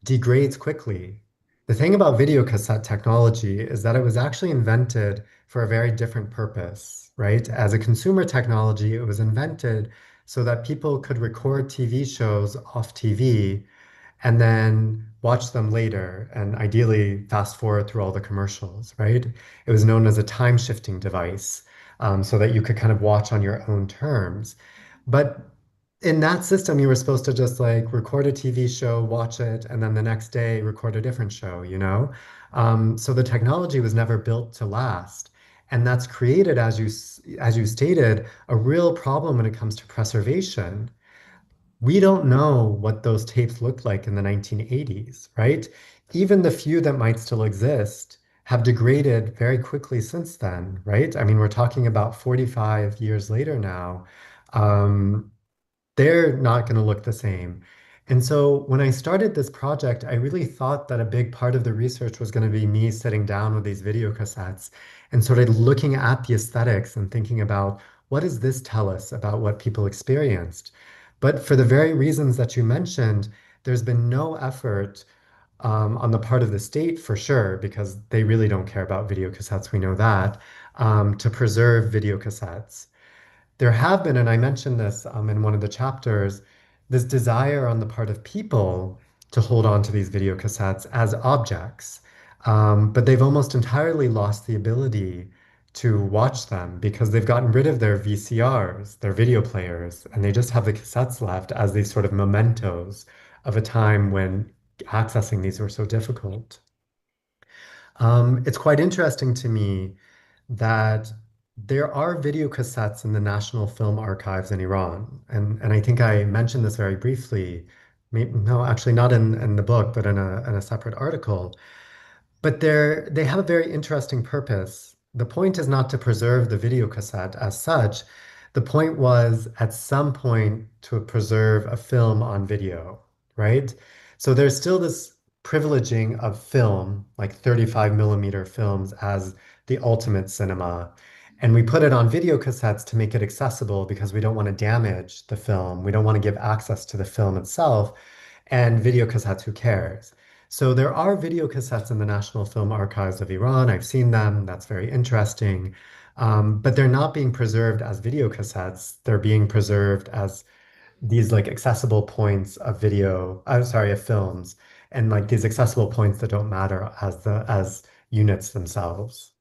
Speaker 2: degrades quickly. The thing about video cassette technology is that it was actually invented for a very different purpose, right? As a consumer technology, it was invented so that people could record TV shows off TV and then watch them later and ideally fast forward through all the commercials, right? It was known as a time shifting device, so that you could kind of watch on your own terms. But in that system, you were supposed to just like record a TV show, watch it, and then the next day record a different show, you know? So the technology was never built to last. And that's created, as you stated, a real problem when it comes to preservation. We don't know what those tapes looked like in the 1980s, right? Even the few that might still exist have degraded very quickly since then, right? I mean, we're talking about 45 years later now. They're not going to look the same. And so when I started this project, I really thought that a big part of the research was going to be me sitting down with these video cassettes and sort of looking at the aesthetics and thinking about what does this tell us about what people experienced? But for the very reasons that you mentioned, there's been no effort on the part of the state, for sure, because they really don't care about video cassettes, we know that, to preserve video cassettes. There have been, and I mentioned this in one of the chapters, this desire on the part of people to hold on to these video cassettes as objects. But they've almost entirely lost the ability to watch them because they've gotten rid of their VCRs, their video players, and they just have the cassettes left as these sort of mementos of a time when accessing these were so difficult. It's quite interesting to me that there are video cassettes in the National Film Archives in Iran. And I think I mentioned this very briefly. No, actually not in the book, but in a separate article. But they have a very interesting purpose. The point is not to preserve the video cassette as such. The point was at some point to preserve a film on video, right? So there's still this privileging of film, like 35 millimeter films, as the ultimate cinema. And we put it on video cassettes to make it accessible because we don't want to damage the film. We don't want to give access to the film itself. And video cassettes, who cares? So there are video cassettes in the National Film Archives of Iran. I've seen them. That's very interesting. But they're not being preserved as video cassettes. They're being preserved as these like accessible points of video, I'm sorry, of films, and like these accessible points that don't matter as units themselves.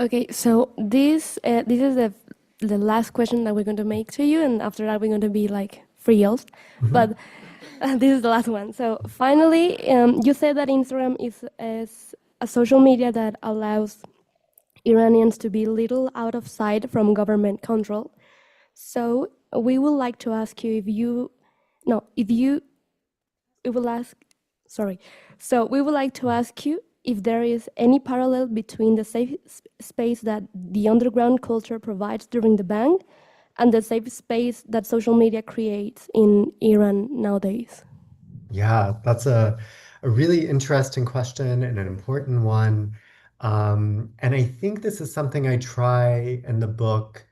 Speaker 3: Okay, so this is the last question that we're going to make to you, and after that we're going to be like free else. But this is the last one. So finally, you said that Instagram is a social media that allows Iranians to be little out of sight from government control. So we would like to ask you So we would like to ask you if there is any parallel between the safe space that the underground culture provides during the ban and the safe space that social media creates in Iran nowadays.
Speaker 2: Yeah, that's a really interesting question and an important one. And I think this is something I try in the book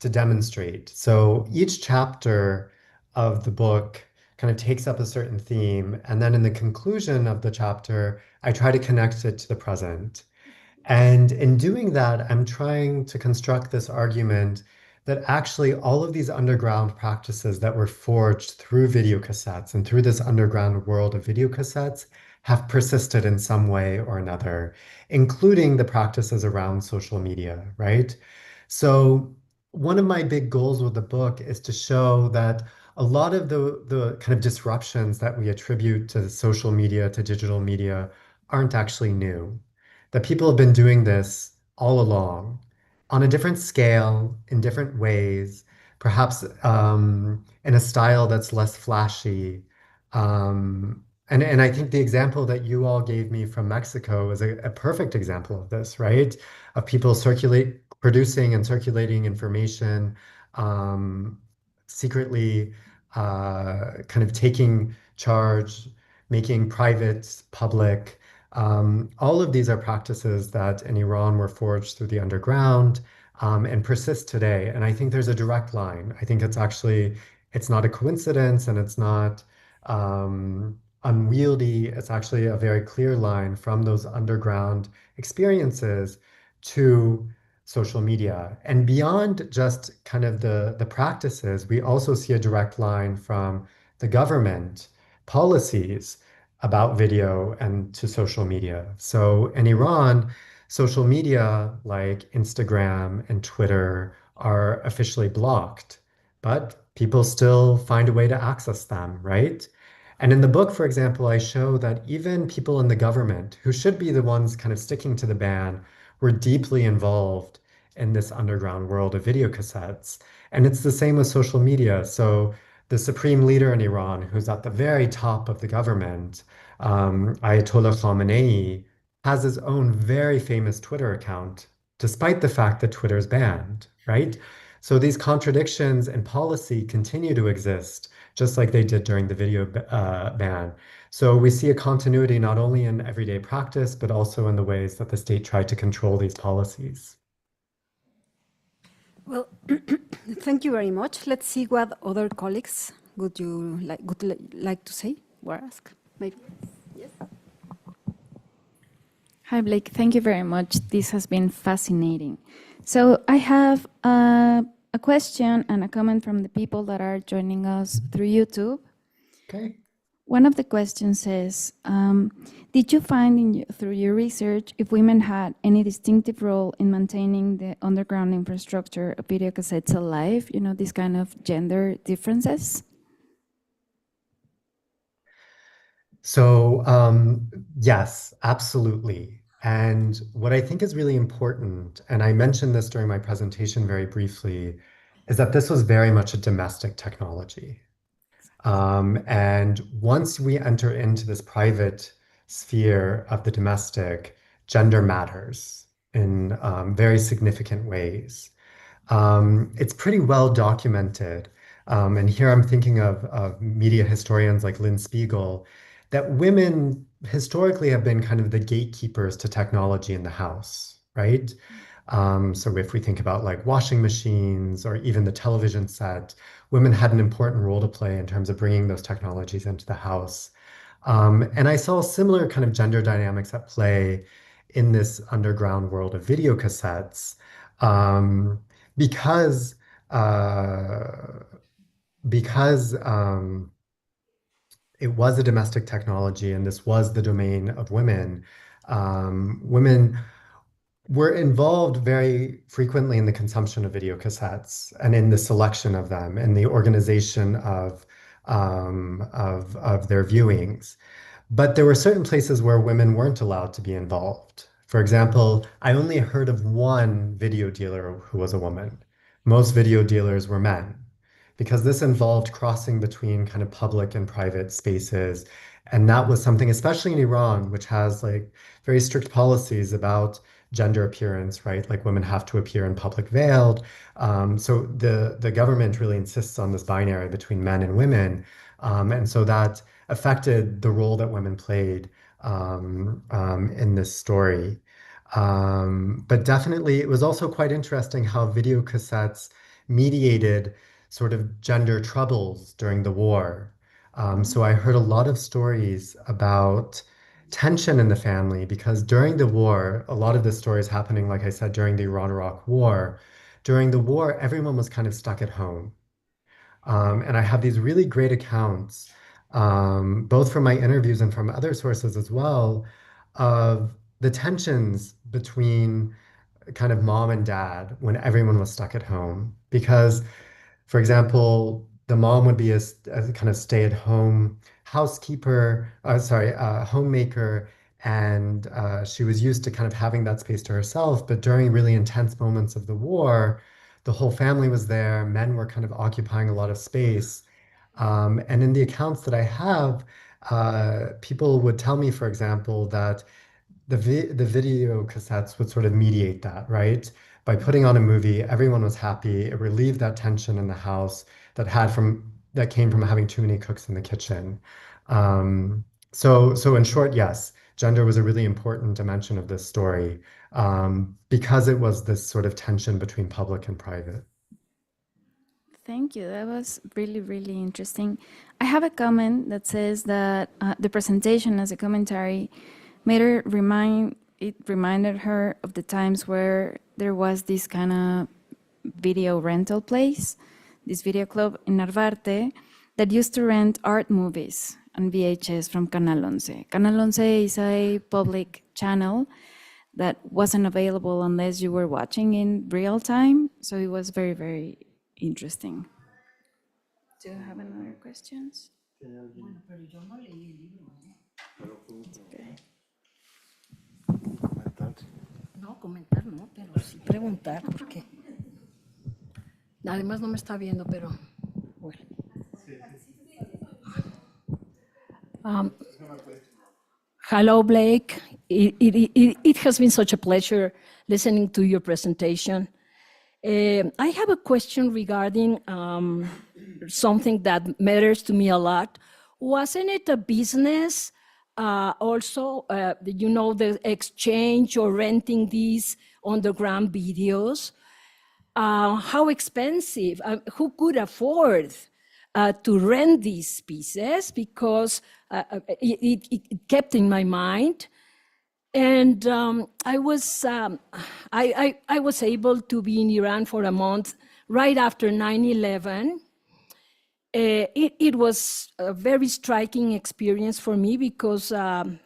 Speaker 2: to demonstrate. So each chapter of the book kind of takes up a certain theme. And then in the conclusion of the chapter, I try to connect it to the present. And in doing that, I'm trying to construct this argument that actually all of these underground practices that were forged through video cassettes and through this underground world of video cassettes have persisted in some way or another, including the practices around social media, right? So one of my big goals with the book is to show that a lot of the kind of disruptions that we attribute to social media, to digital media, aren't actually new. That people have been doing this all along on a different scale, in different ways, perhaps in a style that's less flashy. And I think the example that you all gave me from Mexico is a perfect example of this, right? Of people producing and circulating information, secretly kind of taking charge, making private public. All of these are practices that in Iran were forged through the underground and persist today. And I think there's a direct line. I think it's not a coincidence and it's not unwieldy. It's actually a very clear line from those underground experiences to social media. And beyond just kind of the practices, we also see a direct line from the government policies about video and to social media. So in Iran, social media like Instagram and Twitter are officially blocked, but people still find a way to access them, right? And in the book, for example, I show that even people in the government, who should be the ones kind of sticking to the ban, were deeply involved in this underground world of video cassettes. And it's the same with social media. So the supreme leader in Iran, who's at the very top of the government, Ayatollah Khamenei, has his own very famous Twitter account, despite the fact that Twitter's banned, right? So these contradictions in policy continue to exist, just like they did during the video ban. So we see a continuity not only in everyday practice, but also in the ways that the state tried to control these policies.
Speaker 1: Well, thank you very much. Let's see what other colleagues would like to say or ask, maybe. Yes.
Speaker 5: Hi, Blake. Thank you very much. This has been fascinating. So I have a question and a comment from the people that are joining us through YouTube.
Speaker 2: Okay.
Speaker 5: One of the questions says, did you find through your research if women had any distinctive role in maintaining the underground infrastructure of video cassettes alive, you know, these kind of gender differences?
Speaker 2: So yes, absolutely. And what I think is really important, and I mentioned this during my presentation very briefly, is that this was very much a domestic technology. And once we enter into this private sphere of the domestic, gender matters in very significant ways. It's pretty well documented. And here I'm thinking of media historians like Lynn Spiegel, that women historically have been kind of the gatekeepers to technology in the house, right? So if we think about like washing machines or even the television set, women had an important role to play in terms of bringing those technologies into the house. And I saw similar kind of gender dynamics at play in this underground world of video cassettes, because uh, because it was a domestic technology and this was the domain of women. Women were involved very frequently in the consumption of video cassettes and in the selection of them and the organization of their viewings. But there were certain places where women weren't allowed to be involved. For example, I only heard of one video dealer who was a woman. Most video dealers were men, because this involved crossing between kind of public and private spaces. And that was something, especially in Iran, which has like very strict policies about gender appearance, right? Like women have to appear in public veiled. So the government really insists on this binary between men and women. And so that affected the role that women played in this story. But definitely, it was also quite interesting how video cassettes mediated sort of gender troubles during the war. So I heard a lot of stories about tension in the family because during the war, a lot of the stories happening, like I said, during the Iran-Iraq War, during the war, everyone was kind of stuck at home. And I have these really great accounts, both from my interviews and from other sources as well, of the tensions between kind of mom and dad when everyone was stuck at home. Because, for example, the mom would be a kind of stay-at-home housekeeper, homemaker, and she was used to kind of having that space to herself. But during really intense moments of the war, the whole family was there. Men were kind of occupying a lot of space. And in the accounts that I have, people would tell me, for example, that the video cassettes would sort of mediate that, right? By putting on a movie, everyone was happy. It relieved that tension in the house that came from having too many cooks in the kitchen. So in short, yes, gender was a really important dimension of this story, because it was this sort of tension between public and private.
Speaker 5: Thank you. That was really, really interesting. I have a comment that says that the presentation as a commentary reminded her of the times where there was this kind of video rental place, this video club in Narvarte that used to rent art movies on VHS from Canal 11. Canal 11 is a public channel that wasn't available unless you were watching in real time. So it was very, very interesting. Do you have another questions?
Speaker 6: No, comentar no, pero sí preguntar, porque además no me está viendo, pero bueno. Hello, Blake. It has been such a pleasure listening to your presentation. I have a question regarding something that matters to me a lot. Wasn't it a business also, the exchange or renting these underground videos? How expensive? Who could afford to rent these pieces? Because it kept in my mind. And I was able to be in Iran for a month right after 9/11. It was a very striking experience for me because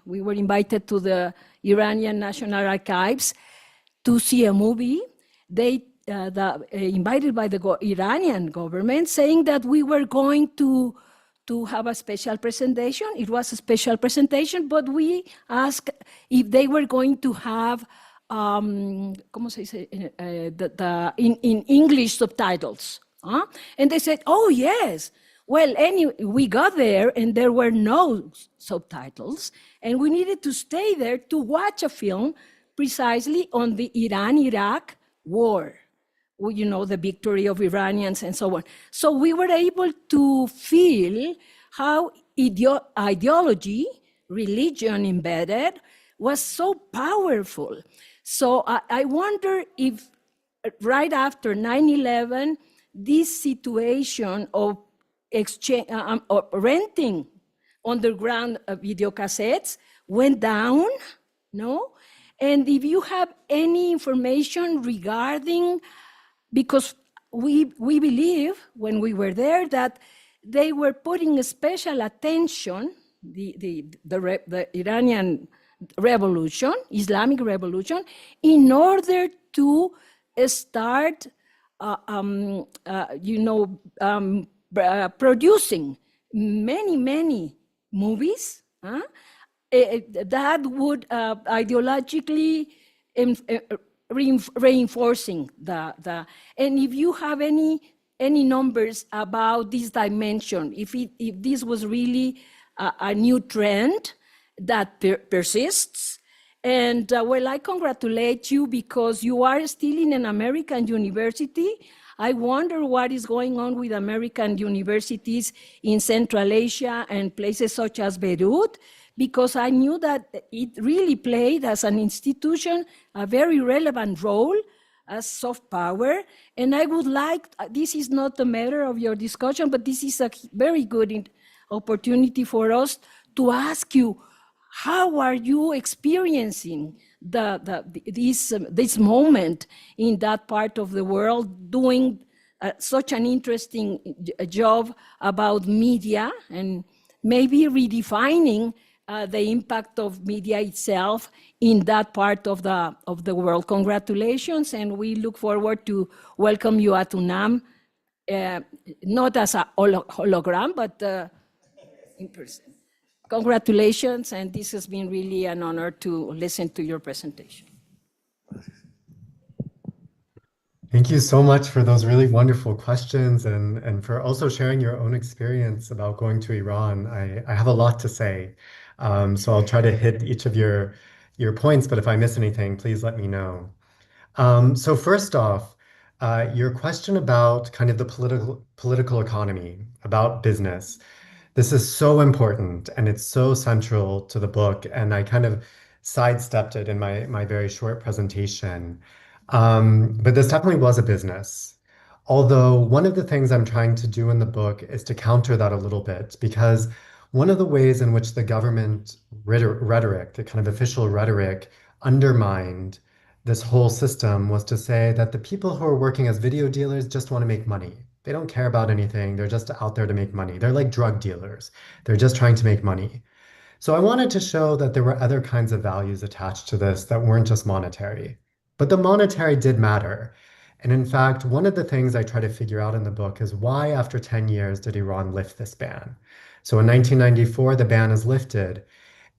Speaker 6: we were invited to the Iranian National Archives to see a movie. They invited by the Iranian government, saying that we were going to to have a special presentation. It was a special presentation, but we asked if they were going to have, ¿cómo se dice? In English subtitles. And they said, oh, yes. Well, anyway, we got there and there were no subtitles, and we needed to stay there to watch a film precisely on the Iran-Iraq war. You know, the victory of Iranians and so on. So we were able to feel how ideology, religion embedded, was so powerful. So I wonder if right after 9/11, this situation of exchange, renting underground videocassettes went down, no? And if you have any information regarding, because we believe when we were there that they were putting a special attention, the Iranian revolution, Islamic revolution, in order to start, producing many movies that would ideologically reinforcing the. And if you have any numbers about this dimension, if this was really a new trend that persists. And well, I congratulate you because you are still in an American university. I wonder what is going on with American universities in Central Asia and places such as Beirut, because I knew that it really played as an institution a very relevant role as soft power. And I would like, this is not a matter of your discussion, but this is a very good opportunity for us to ask you, how are you experiencing this moment in that part of the world, doing such an interesting job about media and maybe redefining the impact of media itself in that part of the world? Congratulations, and we look forward to welcome you at UNAM, not as a hologram, but in person. Congratulations, and this has been really an honor to listen to your presentation.
Speaker 2: Thank you so much for those really wonderful questions and for also sharing your own experience about going to Iran. I have a lot to say, so I'll try to hit each of your points, but if I miss anything, please let me know. So first off, your question about kind of the political economy, about business. This is so important and it's so central to the book, and I kind of sidestepped it in my very short presentation. But this definitely was a business. Although one of the things I'm trying to do in the book is to counter that a little bit, because one of the ways in which the government rhetoric, the kind of official rhetoric, undermined this whole system was to say that the people who are working as video dealers just want to make money. They don't care about anything. They're just out there to make money. They're like drug dealers. They're just trying to make money. So I wanted to show that there were other kinds of values attached to this that weren't just monetary. But the monetary did matter. And in fact, one of the things I try to figure out in the book is why after 10 years did Iran lift this ban? So in 1994, the ban is lifted.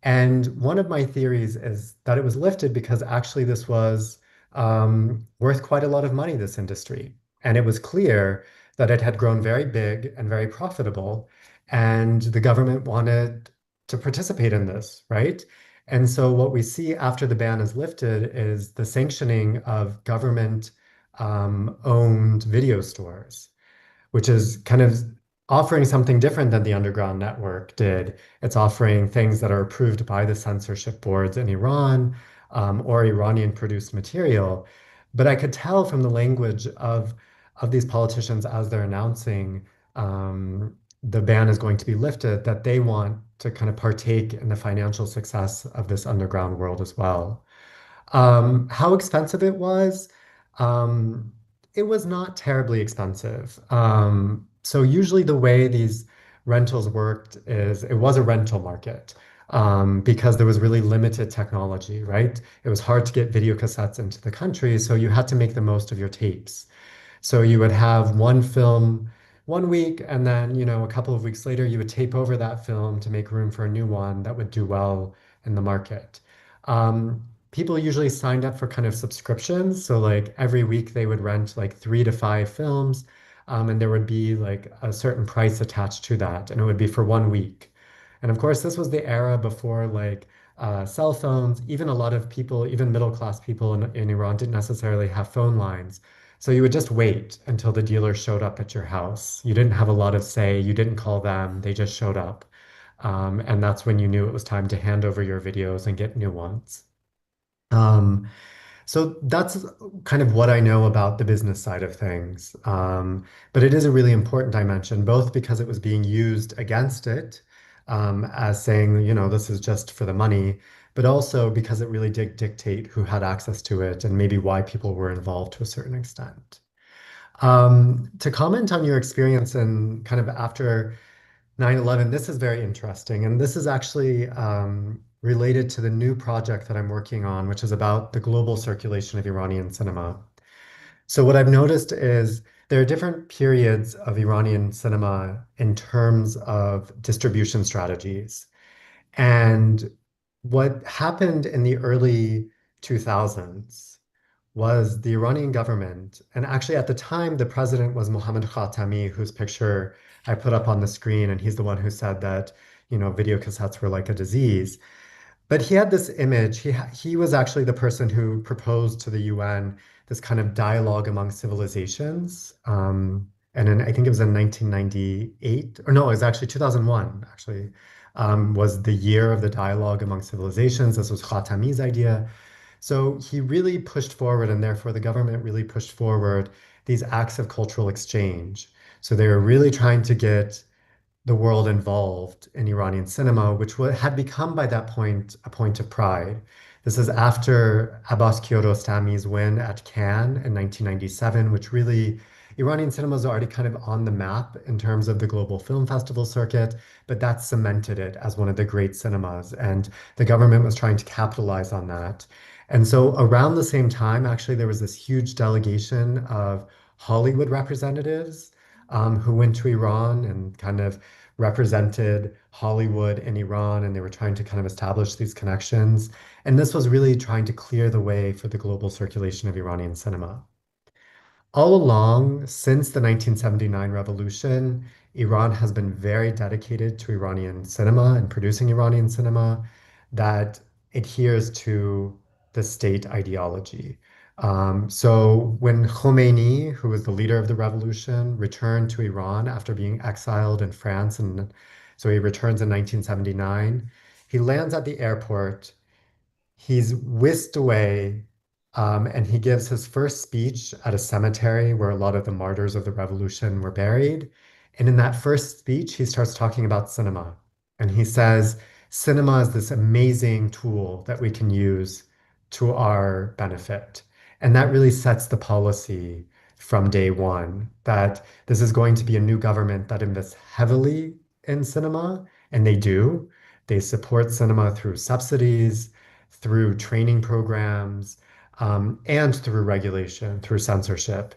Speaker 2: And one of my theories is that it was lifted because actually this was worth quite a lot of money, this industry. And it was clear that it had grown very big and very profitable, and the government wanted to participate in this, right? And so what we see after the ban is lifted is the sanctioning of government owned video stores, which is kind of offering something different than the underground network did. It's offering things that are approved by the censorship boards in Iran or Iranian produced material. But I could tell from the language of these politicians as they're announcing the ban is going to be lifted, that they want to kind of partake in the financial success of this underground world as well. How expensive it was not terribly expensive. So usually the way these rentals worked is it was a rental market because there was really limited technology, right? It was hard to get video cassettes into the country, so you had to make the most of your tapes. So you would have one film one week, and then, a couple of weeks later, you would tape over that film to make room for a new one that would do well in the market. People usually signed up for kind of subscriptions. So like every week they would rent like 3 to 5 films, and there would be like a certain price attached to that, and it would be for one week. And of course, this was the era before like cell phones. Even a lot of people, even middle-class people in Iran, didn't necessarily have phone lines. So you would just wait until the dealer showed up at your house. You didn't have a lot of say. You didn't call them. They just showed up. And that's when you knew it was time to hand over your videos and get new ones. Um, so that's kind of what I know about the business side of things. But it is a really important dimension, both because it was being used against it, as saying, this is just for the money, but also because it really did dictate who had access to it and maybe why people were involved to a certain extent. To comment on your experience and kind of after 9/11, this is very interesting. And this is actually related to the new project that I'm working on, which is about the global circulation of Iranian cinema. So what I've noticed is there are different periods of Iranian cinema in terms of distribution strategies. And what happened in the early 2000s was the Iranian government, and actually at the time, the president was Mohammad Khatami, whose picture I put up on the screen, and he's the one who said that, video cassettes were like a disease. But he had this image. He was actually the person who proposed to the UN this kind of dialogue among civilizations. I think it was in 1998, or no, it was actually 2001, actually, was the year of the dialogue among civilizations. This was Khatami's idea. So he really pushed forward, and therefore the government really pushed forward these acts of cultural exchange. So they were really trying to get the world involved in Iranian cinema, which had become by that point a point of pride. This is after Abbas Kiarostami's win at Cannes in 1997, which really, Iranian cinema is already kind of on the map in terms of the global film festival circuit, but that cemented it as one of the great cinemas. And the government was trying to capitalize on that. And so around the same time, actually, there was this huge delegation of Hollywood representatives who went to Iran and kind of represented Hollywood in Iran, and they were trying to kind of establish these connections. And this was really trying to clear the way for the global circulation of Iranian cinema. All along, since the 1979 revolution, Iran has been very dedicated to Iranian cinema and producing Iranian cinema that adheres to the state ideology. So when Khomeini, who was the leader of the revolution, returned to Iran after being exiled in France, and so he returns in 1979, he lands at the airport, he's whisked away, and he gives his first speech at a cemetery where a lot of the martyrs of the revolution were buried. And in that first speech, he starts talking about cinema. And he says, cinema is this amazing tool that we can use to our benefit. And that really sets the policy from day one, that this is going to be a new government that invests heavily in cinema, and they do. They support cinema through subsidies, through training programs, and through regulation, through censorship.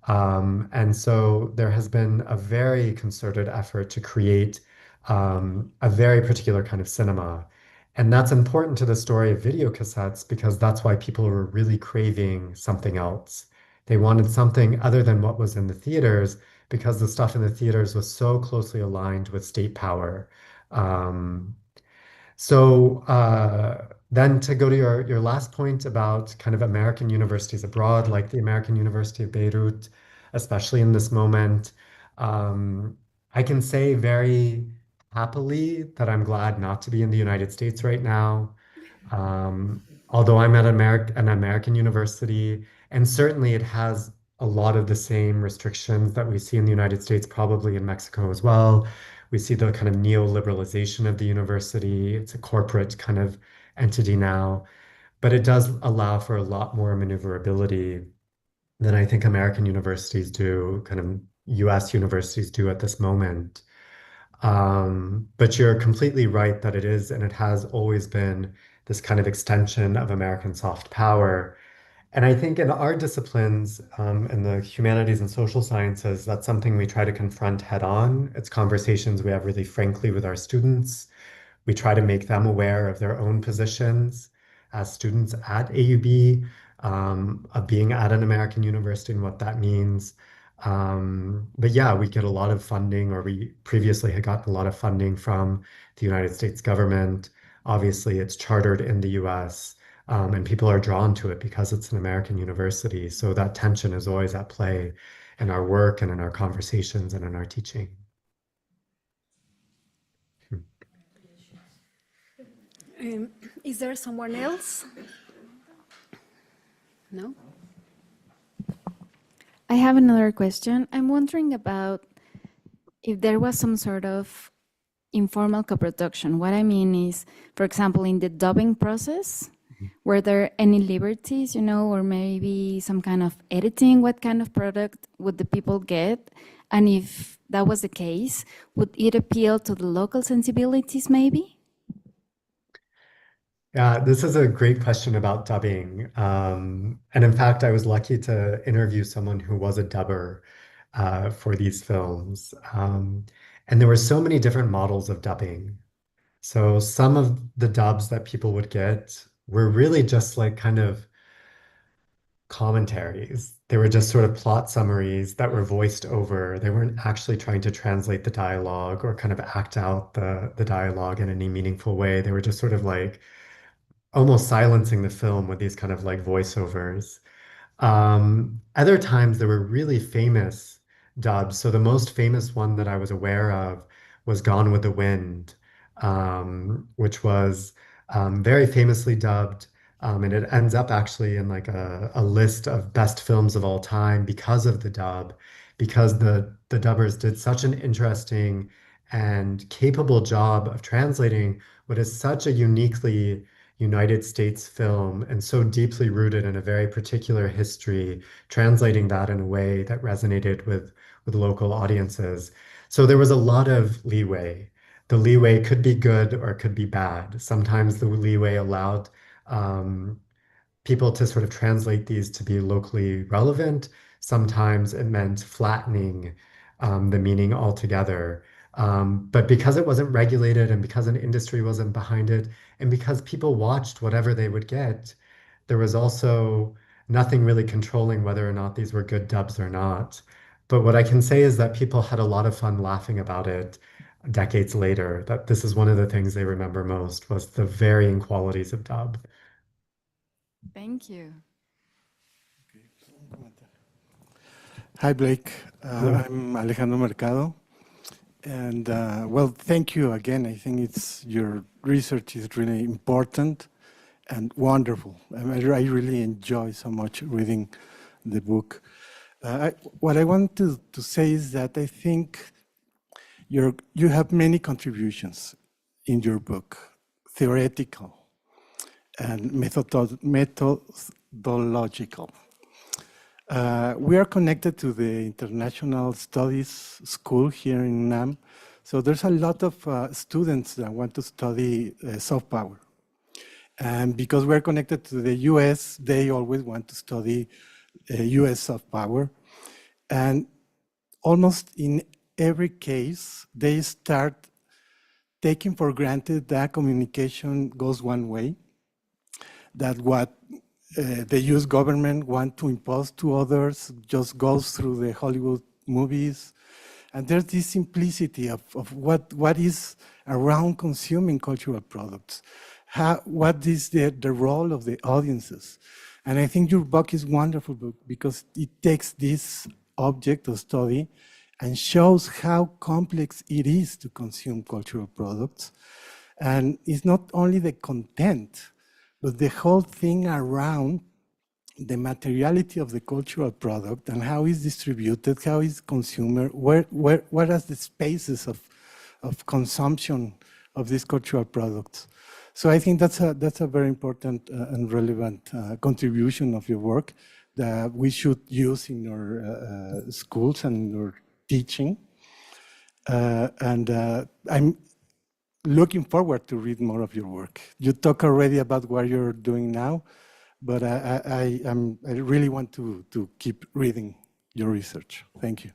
Speaker 2: And so there has been a very concerted effort to create a very particular kind of cinema. And that's important to the story of video cassettes because that's why people were really craving something else. They wanted something other than what was in the theaters because the stuff in the theaters was so closely aligned with state power. Then to go to your last point about kind of American universities abroad, like the American University of Beirut, especially in this moment, I can say very happily that I'm glad not to be in the United States right now. Although I'm at an American university, and certainly it has a lot of the same restrictions that we see in the United States, probably in Mexico as well. We see the kind of neoliberalization of the university. It's a corporate kind of entity now, but it does allow for a lot more maneuverability than I think American universities do, kind of US universities do at this moment. But you're completely right that it is, and it has always been this kind of extension of American soft power. And I think in our disciplines, in the humanities and social sciences, that's something we try to confront head on. It's conversations we have really frankly with our students. We try to make them aware of their own positions as students at AUB, of being at an American university and what that means. But yeah, we get a lot of funding, or we previously had gotten a lot of funding from the United States government. Obviously, it's chartered in the US, and people are drawn to it because it's an American university. So that tension is always at play in our work and in our conversations and in our teaching.
Speaker 1: Is there someone else? No?
Speaker 5: I have another question. I'm wondering about if there was some sort of informal co-production. What I mean is, for example, in the dubbing process, were there any liberties, or maybe some kind of editing? What kind of product would the people get? And if that was the case, would it appeal to the local sensibilities maybe?
Speaker 2: Yeah, this is a great question about dubbing. And in fact, I was lucky to interview someone who was a dubber for these films. And there were so many different models of dubbing. So some of the dubs that people would get were really just like kind of commentaries. They were just sort of plot summaries that were voiced over. They weren't actually trying to translate the dialogue or kind of act out the dialogue in any meaningful way. They were just sort of like almost silencing the film with these kind of like voiceovers. Other times there were really famous dubs. So the most famous one that I was aware of was Gone with the Wind, which was very famously dubbed. And it ends up actually in like a list of best films of all time because of the dub, because the dubbers did such an interesting and capable job of translating what is such a uniquely United States film and so deeply rooted in a very particular history, translating that in a way that resonated with local audiences. So there was a lot of leeway. The leeway could be good or it could be bad. Sometimes the leeway allowed people to sort of translate these to be locally relevant. Sometimes it meant flattening the meaning altogether. But because it wasn't regulated and because an industry wasn't behind it, and because people watched whatever they would get, there was also nothing really controlling whether or not these were good dubs or not. But what I can say is that people had a lot of fun laughing about it decades later, that this is one of the things they remember most was the varying qualities of dub.
Speaker 5: Thank you.
Speaker 7: Hi, Blake. I'm Alejandro Mercado. And well, thank you again. I think your research is really important and wonderful. I really enjoy so much reading the book. What I want to say is that I think you have many contributions in your book, theoretical and methodological. We are connected to the International Studies School here in UNAM. So there's a lot of students that want to study soft power. And because we're connected to the US, they always want to study US soft power. And almost in every case, they start taking for granted that communication goes one way, that what the US government want to impose to others just goes through the Hollywood movies. And there's this simplicity of what is around consuming cultural products. What is the role of the audiences? And I think your book is a wonderful book because it takes this object of study and shows how complex it is to consume cultural products. And it's not only the content, but the whole thing around the materiality of the cultural product and how it's distributed, how it's consumed, what are the spaces of consumption of these cultural products. So I think that's a very important and relevant contribution of your work that we should use in our schools and in our teaching. And I'm looking forward to read more of your work. You talk already about what you're doing now, but I really want to keep reading your research. Thank you.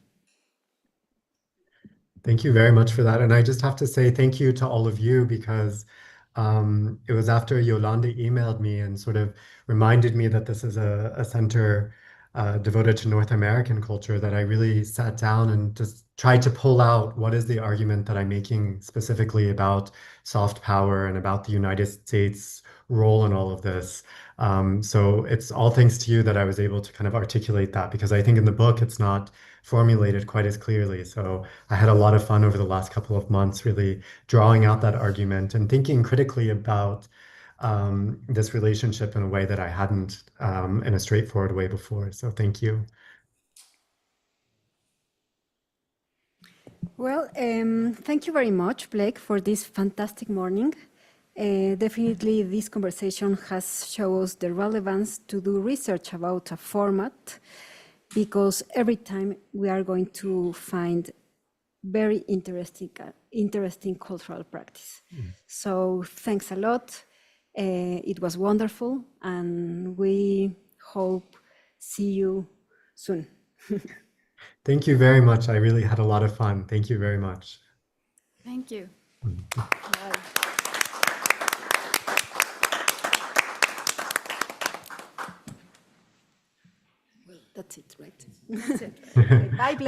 Speaker 2: Thank you very much for that. And I just have to say thank you to all of you, because it was after Yolanda emailed me and sort of reminded me that this is a center devoted to North American culture that I really sat down and just tried to pull out what is the argument that I'm making specifically about soft power and about the United States' role in all of this. So it's all thanks to you that I was able to kind of articulate that, because I think in the book it's not formulated quite as clearly. So I had a lot of fun over the last couple of months really drawing out that argument and thinking critically about this relationship in a way that I hadn't in a straightforward way before. So thank you.
Speaker 1: Well, thank you very much, Blake, for this fantastic morning. Definitely this conversation has shown us the relevance to do research about a format, because every time we are going to find very interesting cultural practice. So thanks a lot. It was wonderful, and we hope see you soon.
Speaker 2: Thank you very much. I really had a lot of fun. Thank you very much.
Speaker 5: Thank you.
Speaker 1: Well, that's it, right? That's it. Okay, bye, Blake.